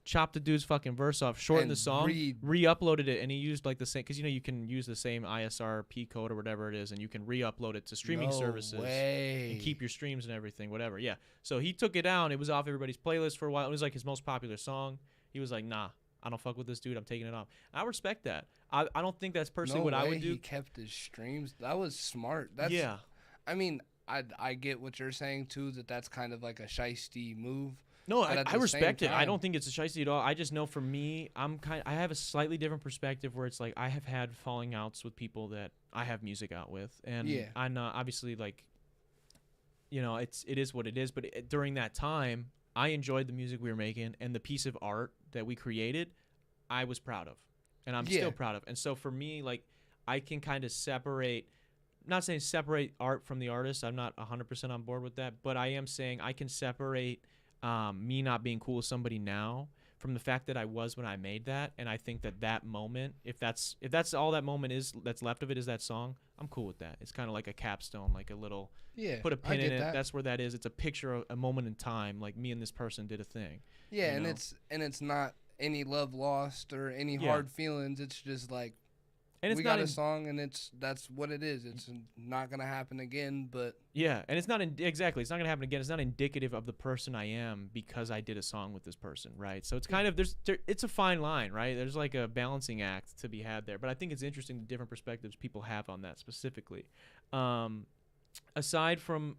chopped the dude's fucking verse off, shortened the song, re-uploaded it, and he used like the same, because you can use the same ISRP code or whatever it is, and you can re-upload it to streaming services and keep your streams and everything, whatever. Yeah. So he took it down. It was off everybody's playlist for a while. It was like his most popular song. He was like, nah, I don't fuck with this dude. I'm taking it off. I respect that. I don't think that's personally what I would do. He kept his streams. That was smart. I mean, I get what you're saying too. That's kind of like a shiesty move. No, I respect it. I don't think it's a shiesty at all. I just know for me, I have a slightly different perspective where it's like I have had falling outs with people that I have music out with, and I'm not obviously like, it is what it is. But during that time, I enjoyed the music we were making, and the piece of art that we created, I was proud of, and I'm still proud of. And so for me, like, I can kind of separate. Not saying separate art from the artist. I'm not 100% on board with that, but I am saying I can separate me not being cool with somebody now from the fact that I was when I made that. And I think that moment, if that's all that moment is, that's left of it is that song, I'm cool with that. It's kind of like a capstone, like a little put a pin in it. That's where that is. It's a picture of a moment in time, like me and this person did a thing. Yeah, and it's not any love lost or any hard feelings. It's just like, and we got a song, and that's what it is. It's not gonna happen again, but and it's not exactly. It's not gonna happen again. It's not indicative of the person I am because I did a song with this person, right? So it's kind of it's a fine line, right? There's like a balancing act to be had there. But I think it's interesting the different perspectives people have on that specifically. Aside from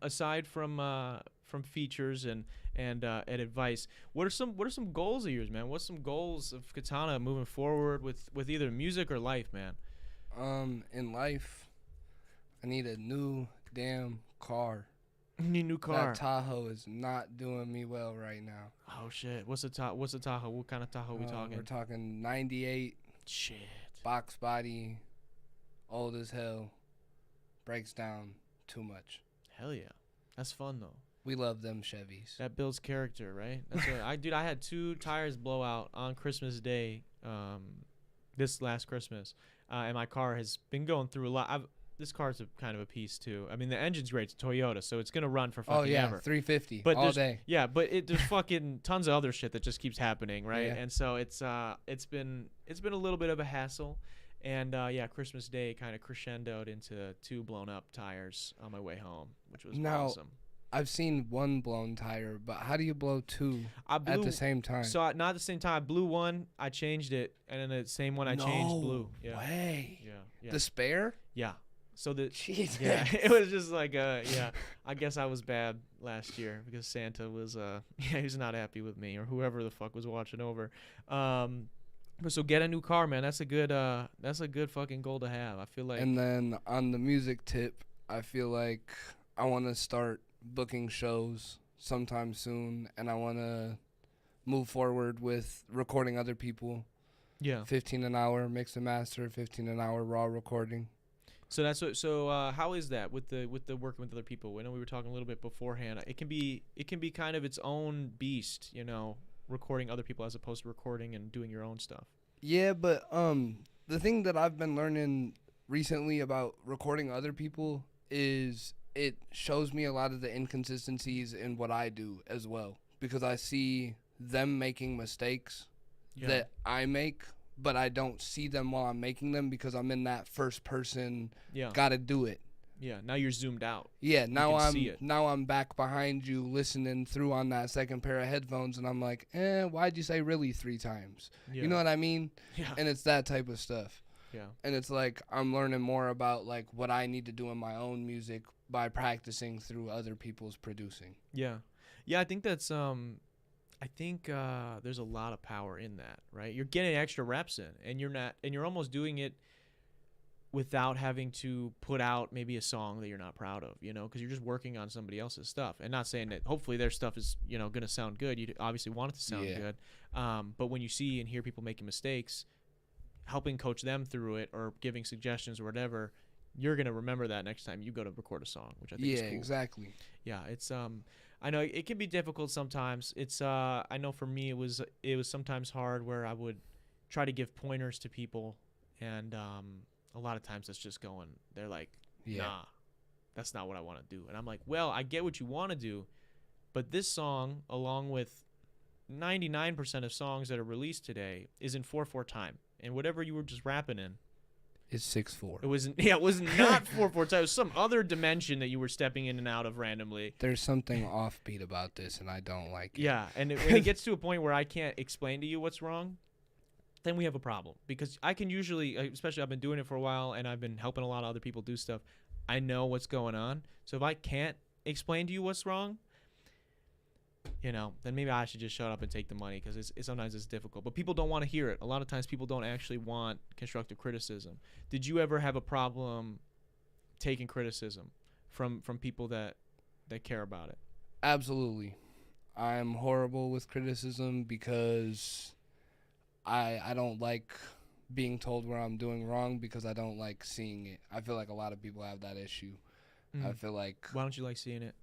features and advice, what are some goals of yours, man? What's some goals of Katana moving forward with either music or life, man? In life, I need a new damn car. You need a new car. That Tahoe is not doing me well right now. Oh shit! What's the Tahoe? What kind of Tahoe are we talking? We're talking 98. Shit. Box body, old as hell. Breaks down too much. Hell yeah, that's fun though. We love them Chevys. That builds character, right? That's what I had 2 tires blow out on Christmas Day, this last Christmas, and my car has been going through a lot. This car's kind of a piece too. I mean, the engine's great. It's Toyota, so it's gonna run for fucking ever. 350 but all day. Yeah, but there's fucking tons of other shit that just keeps happening, right? Yeah. And so it's been a little bit of a hassle. And Christmas Day kind of crescendoed into 2 blown up tires on my way home, which was awesome. I've seen 1 blown tire, but how do you blow 2 at the same time? So not at the same time. I blew 1, I changed it, and then the same one I changed blew. Yeah. Way. Yeah. The spare? Yeah. So Jesus. Yeah, it was just like I guess I was bad last year because Santa was he was not happy with me or whoever the fuck was watching over. But so get a new car, man. That's a good fucking goal to have. I feel like. And then on the music tip, I feel like I want to start booking shows sometime soon, and I want to move forward with recording other people. Yeah. 15 an hour mix and master, 15 an hour raw recording. So that's what. So how is that with the working with other people? I know we were talking a little bit beforehand. It can be kind of its own beast, recording other people as opposed to recording and doing your own stuff. Yeah, but the thing that I've been learning recently about recording other people is it shows me a lot of the inconsistencies in what I do as well, because I see them making mistakes that I make, but I don't see them while I'm making them because I'm in that first person gotta do it. Yeah, now you're zoomed out. Yeah, now I'm back behind you listening through on that second pair of headphones, and I'm like, why'd you say really 3 times? You know what I mean? Yeah. And it's that type of stuff. Yeah. And it's like I'm learning more about like what I need to do in my own music by practicing through other people's producing. Yeah. Yeah, I think that's there's a lot of power in that, right? You're getting extra reps in, and you're almost doing it without having to put out maybe a song that you're not proud of, because you're just working on somebody else's stuff. And not saying that hopefully their stuff is, going to sound good. You obviously want it to sound good. But when you see and hear people making mistakes, helping coach them through it or giving suggestions or whatever, you're going to remember that next time you go to record a song, which I think is cool. Yeah, exactly. Yeah, it's I know it can be difficult sometimes. It's I know for me it was sometimes hard where I would try to give pointers to people, and a lot of times it's just they're like, nah, that's not what I want to do. And I'm like, well, I get what you want to do, but this song, along with 99% of songs that are released today, is in 4/4 time. And whatever you were just rapping in, it's 6/4. It was not 4/4 time. It was some other dimension that you were stepping in and out of randomly. There's something offbeat about this, and I don't like it. Yeah, and when it gets to a point where I can't explain to you what's wrong, then we have a problem. Because I can usually, especially I've been doing it for a while, and I've been helping a lot of other people do stuff, I know what's going on. So if I can't explain to you what's wrong, then maybe I should just shut up and take the money, because sometimes it's difficult. But people don't want to hear it. A lot of times people don't actually want constructive criticism. Did you ever have a problem taking criticism from people that care about it? Absolutely. I'm horrible with criticism because I don't like being told where I'm doing wrong, because I don't like seeing it. I feel like a lot of people have that issue. I feel like... Why don't you like seeing it?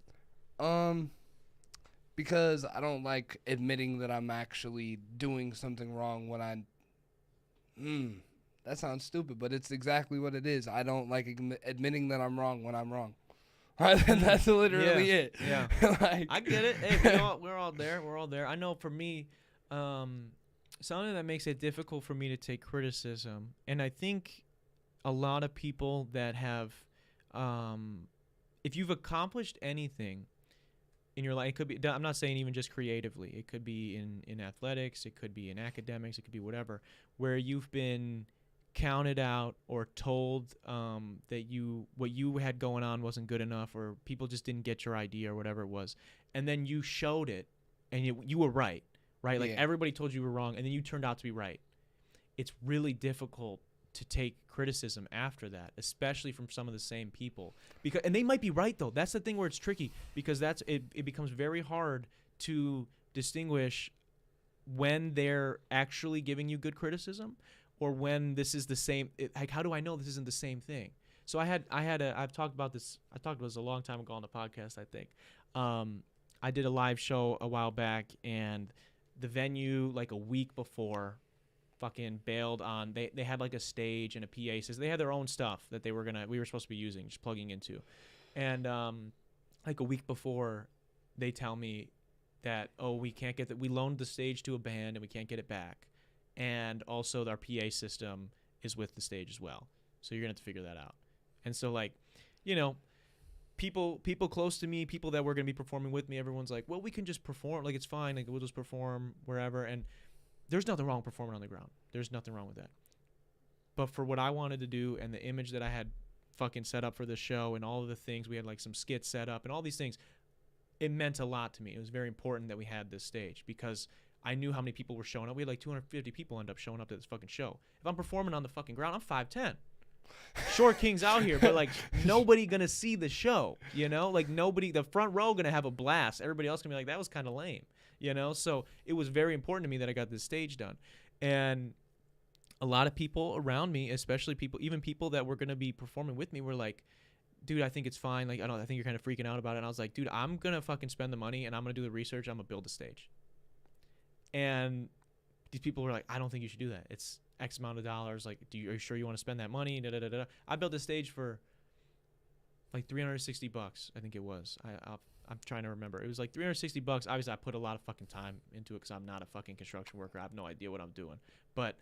Because I don't like admitting that I'm actually doing something wrong when that sounds stupid, but it's exactly what it is. I don't like admitting that I'm wrong when I'm wrong. That's literally it. Yeah. I get it. Hey, we're all there. We're all there. I know for me, something that makes it difficult for me to take criticism, and I think a lot of people that have, if you've accomplished anything in your life, it could be, I'm not saying even just creatively, it could be in athletics, it could be in academics, it could be whatever, where you've been counted out or told that what you had going on wasn't good enough, or people just didn't get your idea or whatever it was, and then you showed it and you were right? Like everybody told you were wrong, and then you turned out to be right. It's really difficult to take criticism after that, especially from some of the same people, and they might be right though. That's the thing where it's tricky, because it becomes very hard to distinguish when they're actually giving you good criticism or when this is the same. Like, how do I know this isn't the same thing? So I've talked about this. I talked about this a long time ago on the podcast, I think. I did a live show a while back, and the venue, like a week before, fucking bailed on. They had like a stage and a PA system. They had their own stuff that we were supposed to be using, just plugging into. And like a week before, they tell me that, we can't get that. We loaned the stage to a band and we can't get it back. And also our PA system is with the stage as well. So you're gonna have to figure that out. And so, like, people close to me, people that were going to be performing with me, everyone's like, well, we can just perform. Like, it's fine. Like, we'll just perform wherever. And there's nothing wrong with performing on the ground. There's nothing wrong with that. But for what I wanted to do and the image that I had fucking set up for the show and all of the things, we had like some skits set up and all these things, it meant a lot to me. It was very important that we had this stage, because I knew how many people were showing up. We had like 250 people end up showing up to this fucking show. If I'm performing on the fucking ground, I'm 5'10". Short kings out here, but like nobody gonna see the show, like nobody, the front row gonna have a blast. Everybody else gonna be like, that was kind of lame, so it was very important to me that I got this stage done. And a lot of people around me, especially even people that were gonna be performing with me, were like, dude, I think it's fine. Like, I think you're kind of freaking out about it. And I was like, dude, I'm gonna fucking spend the money and I'm gonna do the research. I'm gonna build a stage. And these people were like, I don't think you should do that. X amount of dollars. Like, are you sure you want to spend that money? Da, da, da, da. I built a stage for like $360. I think it was. I'm trying to remember. It was like $360. Obviously, I put a lot of fucking time into it because I'm not a fucking construction worker. I have no idea what I'm doing. But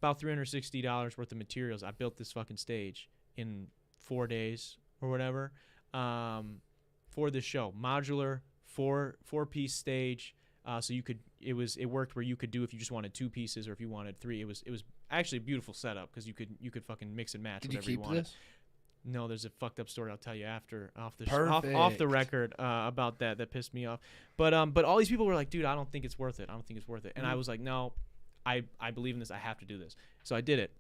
about $360 worth of materials. I built this fucking stage in 4 days or whatever for the show. Modular, four-piece stage. So it worked where you could do if you just wanted 2 pieces or if you wanted 3. It was actually a beautiful setup because you could fucking mix and match whatever you wanted. This? No, there's a fucked up story I'll tell you after off the record about that pissed me off. But all these people were like, dude, I don't think it's worth it. And I was like, no, I believe in this. I have to do this. So I did it,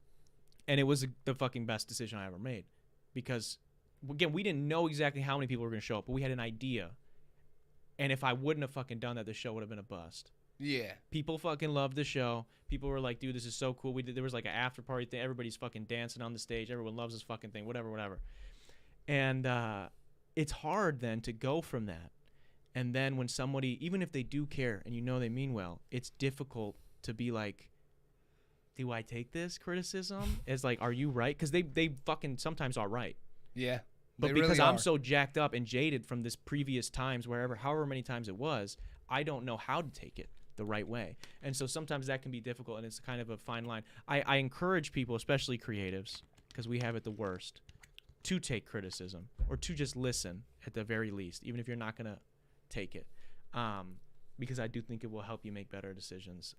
and it was the fucking best decision I ever made because again, we didn't know exactly how many people were gonna show up, but we had an idea. And if I wouldn't have fucking done that, the show would have been a bust. Yeah. People fucking loved the show. People were like, dude, this is so cool. There was like an after party thing. Everybody's fucking dancing on the stage. Everyone loves this fucking thing, whatever. And it's hard then to go from that. And then when somebody, even if they do care and you know they mean well, it's difficult to be like, do I take this criticism? It's like, are you right? Because they fucking sometimes are right. Yeah. But because really I'm so jacked up and jaded from this previous times, however many times it was, I don't know how to take it the right way. And so sometimes that can be difficult, and it's kind of a fine line. I encourage people, especially creatives, because we have it the worst, to take criticism or to just listen at the very least, even if you're not going to take it, because I do think it will help you make better decisions.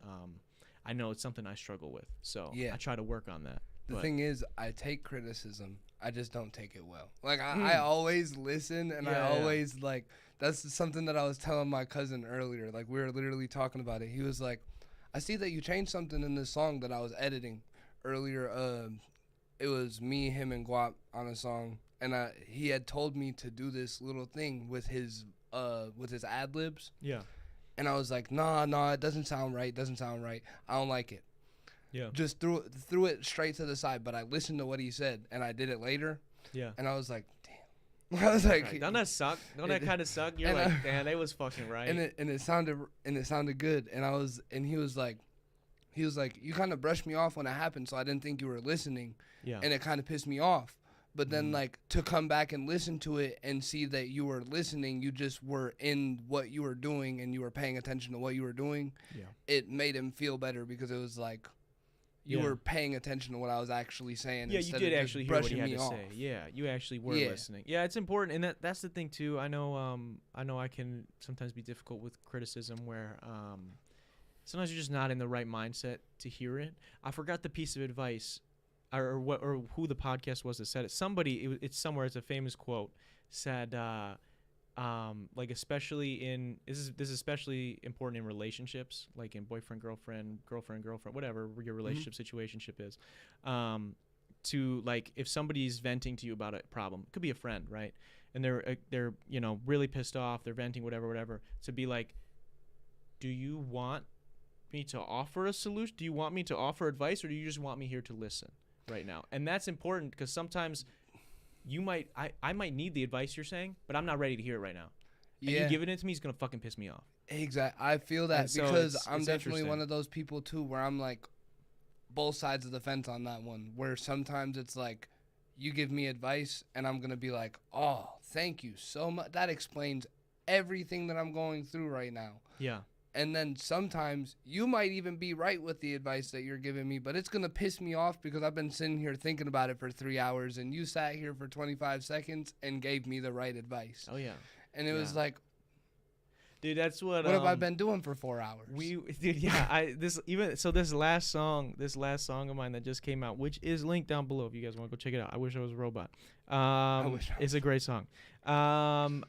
I know it's something I struggle with, so yeah. I try to work on that. The thing is, I take criticism. I just don't take it well. Like, I always listen, and I always, like, that's something that I was telling my cousin earlier. Like, we were literally talking about it. He was like, I see that you changed something in this song that I was editing earlier. It was me, him, and Guap on a song, and he had told me to do this little thing with his ad-libs. Yeah. And I was like, nah, it doesn't sound right. I don't like it. Yeah. Just threw it straight to the side, but I listened to what he said, and I did it later. Yeah. And I was like, damn. I was like, right. Don't that suck? Don't that kind of suck? You're like, damn, they was fucking right. And it sounded good. And he was like, you kind of brushed me off when it happened, so I didn't think you were listening. Yeah. And it kind of pissed me off. But then, like, to come back and listen to it and see that you were listening, you just were in what you were doing and you were paying attention to what you were doing. Yeah. It made him feel better because it was like, you were paying attention to what I was actually saying. Yeah, you did actually hear what he had to say. Yeah, you actually were listening. Yeah, it's important, and that's the thing too. I know I can sometimes be difficult with criticism where sometimes you're just not in the right mindset to hear it. I forgot the piece of advice, or who the podcast was that said it. Somebody, it's somewhere. It's a famous quote. Said. Like especially in this is especially important in relationships, like in boyfriend, girlfriend, whatever your relationship situationship is. To like if somebody's venting to you about a problem, it could be a friend, right? And they're really pissed off, they're venting whatever. To be like, do you want me to offer a solution? Do you want me to offer advice, or do you just want me here to listen right now? And that's important because sometimes. I might need the advice you're saying, but I'm not ready to hear it right now. And you giving it to me is going to fucking piss me off. Exactly. I feel that because I'm definitely one of those people, too, where I'm like both sides of the fence on that one, where sometimes it's like you give me advice and I'm going to be like, oh, thank you so much. That explains everything that I'm going through right now. Yeah. And then sometimes you might even be right with the advice that you're giving me, but it's going to piss me off because I've been sitting here thinking about it for 3 hours and you sat here for 25 seconds and gave me the right advice. Oh, yeah. And it was like, dude, that's what have I been doing for 4 hours? This last song of mine that just came out, which is linked down below if you guys want to go check it out. I Wish I Was a Robot. It's a great song. I'm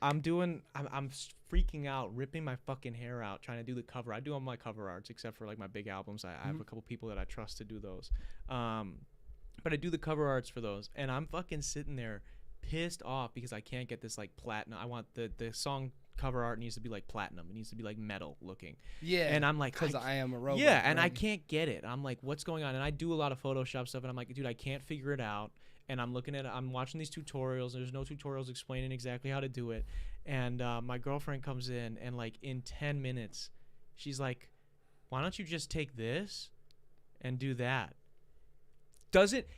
freaking out, ripping my fucking hair out, trying to do the cover. I do all my cover arts except for like my big albums. I have a couple people that I trust to do those. But I do the cover arts for those, and I'm fucking sitting there pissed off because I can't get this like platinum. I want the song cover art needs to be like platinum. It needs to be like metal looking. Yeah. And I'm like, because I am a robot. Yeah, and I can't get it. I'm like, what's going on? And I do a lot of Photoshop stuff, and I'm like, dude, I can't figure it out. And I'm watching these tutorials. There's no tutorials explaining exactly how to do it. And my girlfriend comes in, and like in 10 minutes, she's like, why don't you just take this and do that.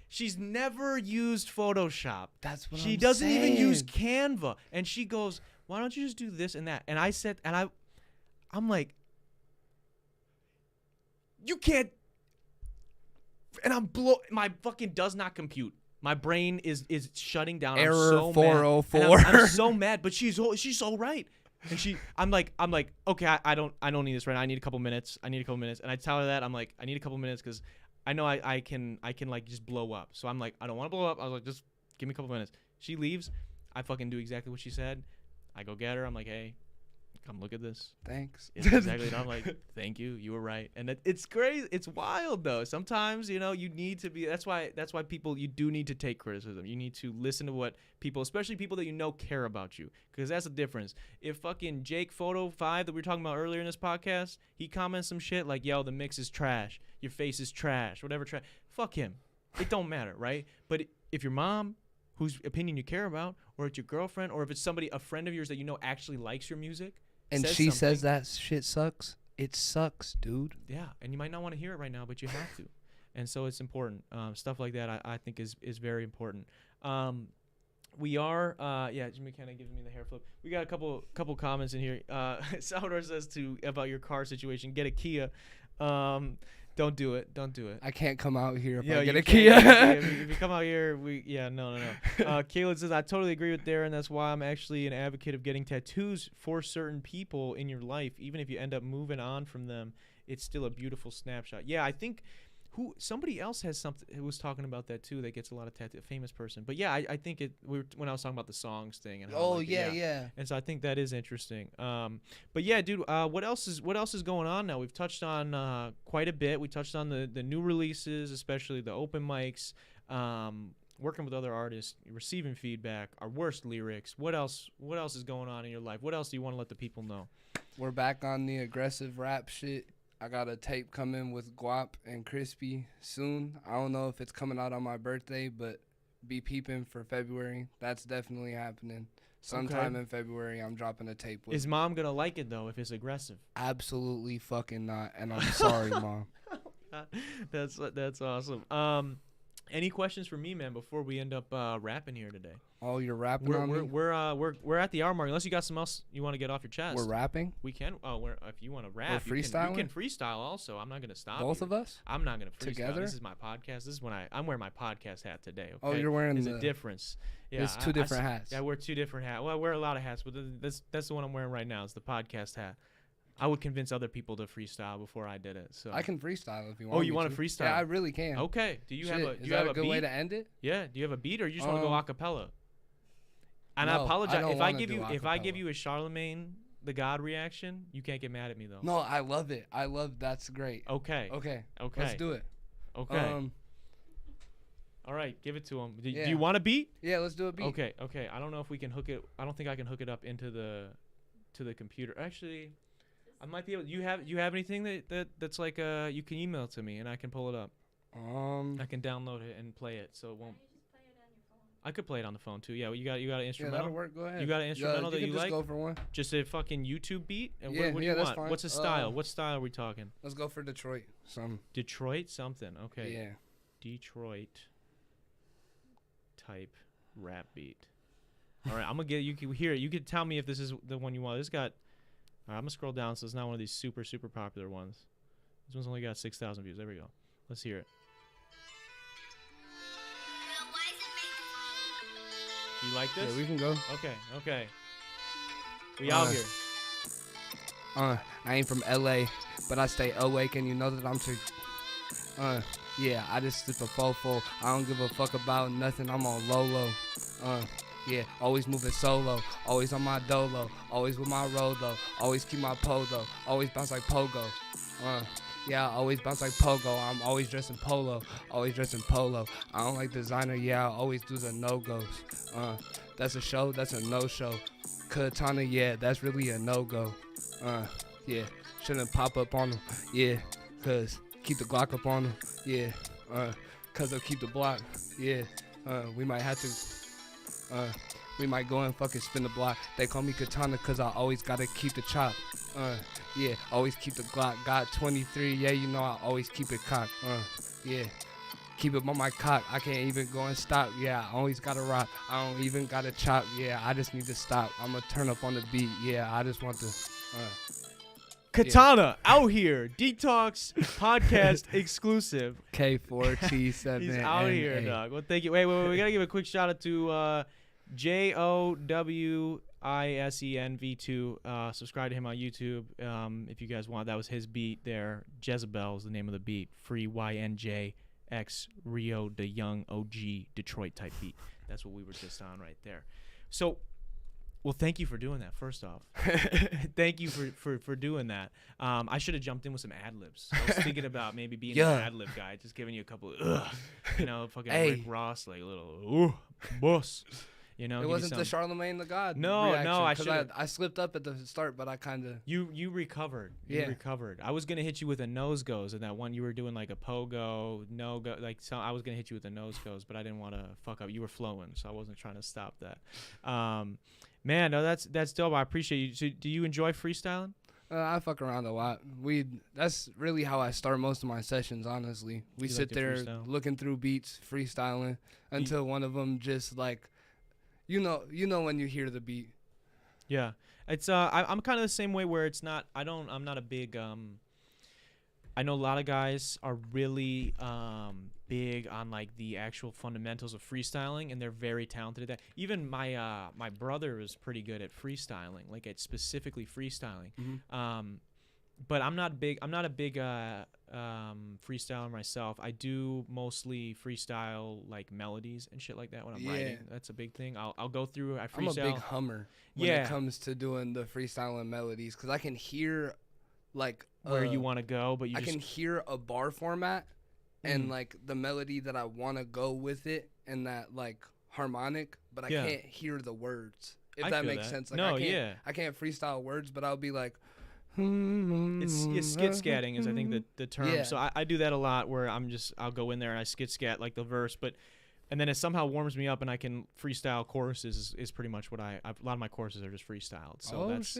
She's never used Photoshop. That's what she I'm doesn't saying. even use Canva. And she goes, why don't you just do this and that? And I said, and I'm like, you can't. And my fucking does not compute. My brain is shutting down. Error I'm so 404. Mad. I'm so mad, but she's so right. And I'm like, okay, I don't need this right now. I need a couple minutes. And I tell her that I'm like, I need a couple minutes because I know I can like just blow up. So I'm like, I don't want to blow up. I was like, just give me a couple minutes. She leaves. I fucking do exactly what she said. I go get her. I'm like, hey, come look at this. Thanks. Yeah, exactly. And I'm like, thank you. You were right. And it's crazy. It's wild though. Sometimes, you need to be. That's why people, you do need to take criticism. You need to listen to what people, especially people that care about you, because that's the difference. If fucking Jake Photo 5 that we were talking about earlier in this podcast, he comments some shit like, yo, the mix is trash. Your face is trash. Whatever trash. Fuck him. It don't matter, right? But if your mom, whose opinion you care about, or it's your girlfriend, or if it's a friend of yours that actually likes your music, and she says that shit sucks, it sucks, dude. Yeah, and you might not want to hear it right now, but you have to. And so it's important. Stuff like that I think is very important. We are, Jimmy kind of gives me the hair flip. We got a couple comments in here. Salvador says about your car situation, get a Kia. Don't do it. I can't come out here if I get a Kia. Kia. If you come out here, no. Caleb says, I totally agree with Darren. That's why I'm actually an advocate of getting tattoos for certain people in your life. Even if you end up moving on from them, it's still a beautiful snapshot. Yeah, I think somebody else has something who was talking about that too, that gets a lot of tattoo, a famous person. But yeah, I think when I was talking about the songs thing and how, yeah. And so I think that is interesting. But yeah, dude, what else is going on now? We've touched on quite a bit. We touched on the new releases, especially the open mics, working with other artists, receiving feedback, our worst lyrics. What else is going on in your life? What else do you want to let the people know? We're back on the aggressive rap shit. I got a tape coming with Guap and Crispy soon. I don't know if it's coming out on my birthday, but be peeping for February. That's definitely happening. Sometime in February, I'm dropping a tape with. Is Mom gonna like it though if it's aggressive? Absolutely fucking not, and I'm sorry, Mom. That's awesome. Any questions for me, man, before we end up rapping here today? Oh, you're rapping on me? We're at the hour mark. Unless you got something else you want to get off your chest. We're rapping? We can. If you want to rap, we're freestyling? You can freestyle also. I'm not going to stop Both you. of us? I'm not going to freestyle. Together? This is my podcast. This is when I'm wearing my podcast hat today. Okay? Oh, you're wearing There's a difference. Yeah, there's two different hats. Yeah, I wear two different hats. Well, I wear a lot of hats, but that's the one I'm wearing right now. It's the podcast hat. I would convince other people to freestyle before I did it. So I can freestyle if you want. Oh, you want to freestyle? Yeah, I really can. Okay. Do you have a? Do Is you that have a good beat? way to end it? Yeah. Do you have a beat, or you just want to go a cappella? And No, I apologize I don't if I wanna give do you acapella. a Charlemagne the God reaction. You can't get mad at me though. No, I love it. That's great. Okay. Okay. Okay. Let's do it. Okay. All right, give it to him. Do Yeah. you want a beat? Yeah, let's do a beat. Okay. I don't know if we can hook it. I don't think I can hook it up into the computer. Actually, I might be able. You have anything that's like you can email it to me and I can pull it up. I can download it and play it, so it won't. I could play it on the phone too. Yeah, you got an instrumental. Yeah, that'll work. Go ahead. You got an instrumental that you like? Just go for one. Just a fucking YouTube beat. And Yeah, what do you that's want? fine. What's the style? What style are we talking? Let's go for Detroit. Detroit something. Okay. Yeah. Detroit type rap beat. All right, I'm gonna get you. Can hear it. You can tell me if this is the one you want. This got. All right, I'm gonna scroll down so it's not one of these super popular ones. This one's only got 6,000 views. There we go. Let's hear it. You like this? Yeah, we can go. Okay. We out here. I ain't from LA, but I stay awake, and you know that I'm yeah, I just slip a fofo. I don't give a fuck about nothing. I'm on low. Yeah, always moving solo, always on my dolo, always with my rolo, always keep my pogo, always bounce like pogo. Yeah, I always bounce like pogo. I'm always dressed in polo, I don't like designer, yeah, I always do the no-goes. That's a show, that's a no-show. Katana, yeah, that's really a no-go. Yeah, shouldn't pop up on them, yeah, cause keep the Glock up on them, yeah, cause they'll keep the block, yeah, we might have to, we might go and fucking spin the block. They call me Katana cause I always gotta keep the chop. Yeah, always keep the Glock. Got 23. Yeah, you know I always keep it cocked. Yeah. Keep it on my cock. I can't even go and stop. Yeah, I always gotta rock. I don't even gotta chop. Yeah, I just need to stop. I'ma turn up on the beat. Yeah, I just want to. Katana out here. Detox podcast exclusive. K4T7NA. He's out here, dog. Well, thank you. Wait. We gotta give a quick shout out to JOWISENV2. Subscribe to him on YouTube if you guys want. That was his beat there. Jezebel is the name of the beat. Free YNJ. X Rio the Young OG Detroit type beat. That's what we were just on right there. So, well, thank you for doing that. First off, thank you for doing that. I should have jumped in with some ad libs. I was thinking about maybe being an ad lib guy, just giving you a couple of, fucking Rick Ross, like a little, boss. You know, it wasn't the Charlemagne the God. No, I slipped up at the start, but I kind of. You recovered. You recovered. I was gonna hit you with a nose goes, and that one you were doing like a pogo, no go, like so. I was gonna hit you with a nose goes, but I didn't want to fuck up. You were flowing, so I wasn't trying to stop that. Man, no, that's dope. I appreciate you. So, do you enjoy freestyling? I fuck around a lot. That's really how I start most of my sessions. Honestly, we sit there looking through beats, freestyling until one of them just like. You know when you hear the beat. Yeah, it's I'm kind of the same way where it's not. I'm not a big. I know a lot of guys are really big on like the actual fundamentals of freestyling, and they're very talented at that. Even my brother is pretty good at freestyling, like at specifically freestyling. Mm-hmm. But I'm not a big freestyler myself. I do mostly freestyle like melodies and shit like that when I'm writing. That's a big thing. I'll go through. I'm a big hummer when it comes to doing the freestyling melodies because I can hear like where you want to go, but I can hear a bar format and like the melody that I want to go with it and that like harmonic, but I can't hear the words. If that makes sense. Like, I can't freestyle words, but I'll be like. It's skit scatting is I think the term. So I do that a lot where I'll go in there and I skit scat like the verse, and then it somehow warms me up and I can freestyle choruses is pretty much what a lot of my choruses are just freestyled. So that's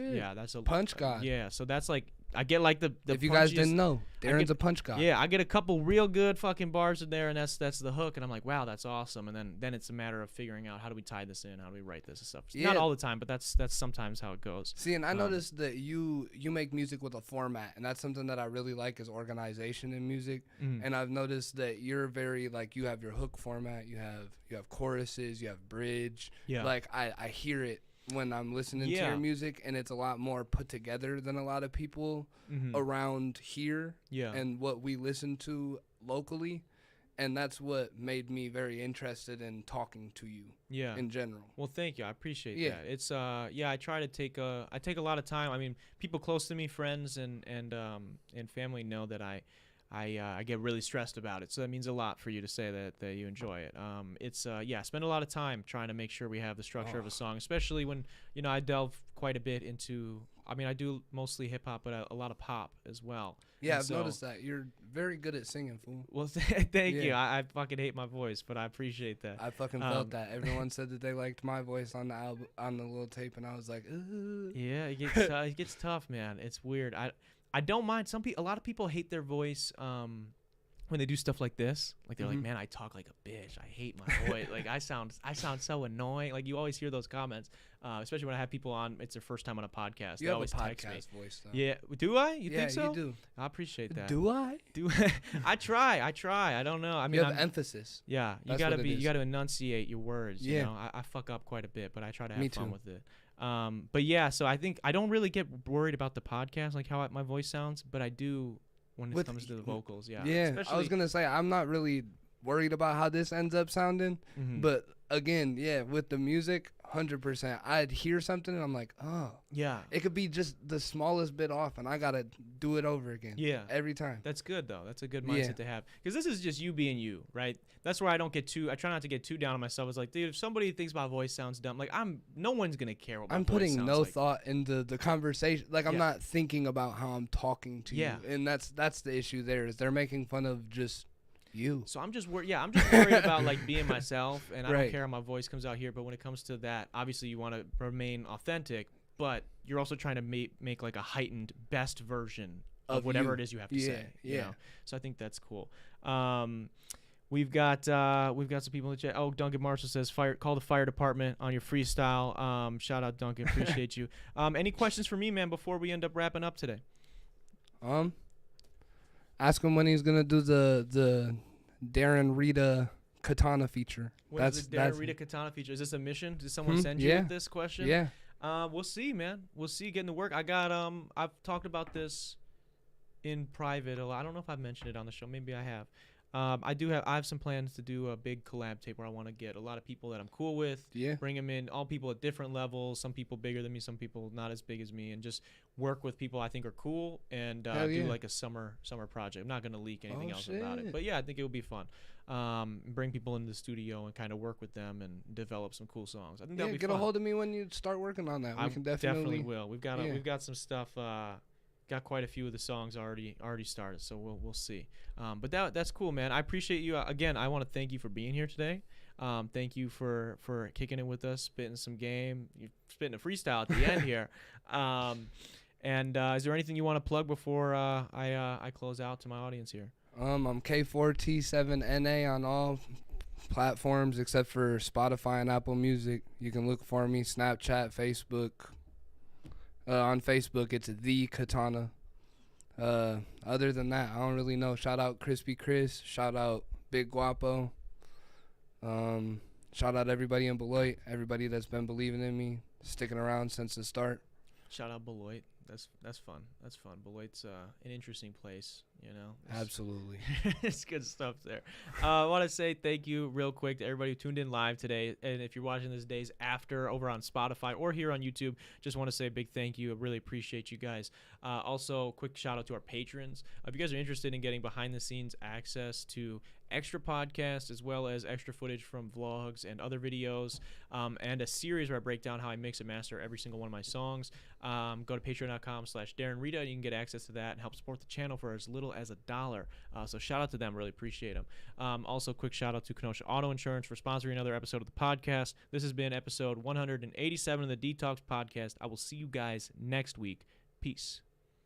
a punch guy. Yeah, so that's like I get like the if you guys didn't know, Darren's a punch guy. Yeah, I get a couple real good fucking bars in there, and that's the hook, and I'm like, wow, that's awesome. And then it's a matter of figuring out how do we tie this in, how do we write this and stuff. Not all the time, but that's sometimes how it goes. See, and I noticed that you make music with a format, and that's something that I really like is organization in music. And I've noticed that you're very like you have your hook format, you have choruses, you have bridge. Yeah. Like I hear it when I'm listening to your music, and it's a lot more put together than a lot of people around here and what we listen to locally, and that's what made me very interested in talking to you in general. Well, thank you. I appreciate that. It's I try to take a lot of time. I mean, people close to me, friends and family know that I get really stressed about it, so that means a lot for you to say that you enjoy it. I spend a lot of time trying to make sure we have the structure of a song, especially when I delve quite a bit into. I mean, I do mostly hip hop, but a lot of pop as well. Yeah, I've noticed that you're very good at singing, fool. Well, thank you. I fucking hate my voice, but I appreciate that. I fucking felt that. Everyone said that they liked my voice on the album, on the little tape, and I was like, ugh. Yeah, it gets tough, man. It's weird. I don't mind. A lot of people hate their voice when they do stuff like this. Like they're like, man, I talk like a bitch. I hate my voice. Like I sound so annoying. Like you always hear those comments, especially when I have people on. It's their first time on a podcast. They always text me. Voice, though. Yeah, do I? You think so? Yeah, you do. I appreciate that. Do I? I try. I don't know. I mean, you have emphasis. Yeah, you gotta enunciate your words. You know, I fuck up quite a bit, but I try to have fun with it. But yeah, so I think I don't really get worried about the podcast, like how my voice sounds, but I do when it comes to the vocals. Yeah. I was gonna say I'm not really worried about how this ends up sounding, but again, with the music, 100%. I'd hear something and I'm like, oh, yeah, it could be just the smallest bit off, and I gotta do it over again. Yeah, every time. That's good though. That's a good mindset to have, because this is just you being you, right? That's where I try not to get too down on myself. It's like, dude, if somebody thinks my voice sounds dumb, like no one's gonna care what my voice sounds like. I'm putting no thought into the conversation. Like I'm not thinking about how I'm talking to you, and that's the issue. There is they're making fun of just you. So I'm just worried. I'm just worried about like being myself, and I don't care how my voice comes out here. But when it comes to that, obviously you want to remain authentic. but you're also trying to make like a heightened best version of whatever it is you have to say. Yeah. You know? So I think that's cool. We've got some people in the chat. Oh, Duncan Marshall says, call the fire department on your freestyle. Shout out, Duncan. Appreciate you. Any questions for me, man, before we end up wrapping up today? Ask him when he's gonna do the Darren Rita Katana feature. When's the Darren Rita Katana feature? Is this a mission? Did someone send you with this question? Yeah. We'll see, man. We'll see. Getting to work. I got I've talked about this in private a lot. I don't know if I've mentioned it on the show. Maybe I have. I have some plans to do a big collab tape where I want to get a lot of people that I'm cool with. Yeah. Bring them in, all people at different levels. Some people bigger than me, some people not as big as me, and just work with people I think are cool and do like a summer project. I'm not gonna leak anything else about it, but yeah, I think it would be fun. Bring people into the studio and kind of work with them and develop some cool songs. I think that'll be fun. Get a hold of me when you start working on that. We can definitely will. We've got some stuff. Got quite a few of the songs already started, so we'll see. But that's cool, man. I appreciate you. Again, I want to thank you for being here today. Thank you for kicking it with us, spitting some game. You're spitting a freestyle at the end here. And is there anything you want to plug before I close out to my audience here? I'm K4T7NA on all platforms except for Spotify and Apple Music. You can look for me, Snapchat, Facebook. On Facebook, it's The Katana. Other than that, I don't really know. Shout out Crispy Chris. Shout out Big Guapo. Shout out everybody in Beloit. Everybody that's been believing in me, sticking around since the start. Shout out Beloit. That's fun. That's fun. Beloit's an interesting place, you know. Absolutely. It's good stuff there. I want to say thank you real quick to everybody who tuned in live today. And if you're watching this days after over on Spotify or here on YouTube, just want to say a big thank you. I really appreciate you guys. Also, quick shout out to our patrons. If you guys are interested in getting behind the scenes access to extra podcasts as well as extra footage from vlogs and other videos, and a series where I break down how I mix and master every single one of my songs, go to patreon.com/Darren Rita. You can get access to that and help support the channel for as little as $1. So shout out to them. Really appreciate them. Also, quick shout out to Kenosha Auto Insurance for sponsoring another episode of the podcast. This has been episode 187 of the dtalks podcast. I will see you guys next week. Peace.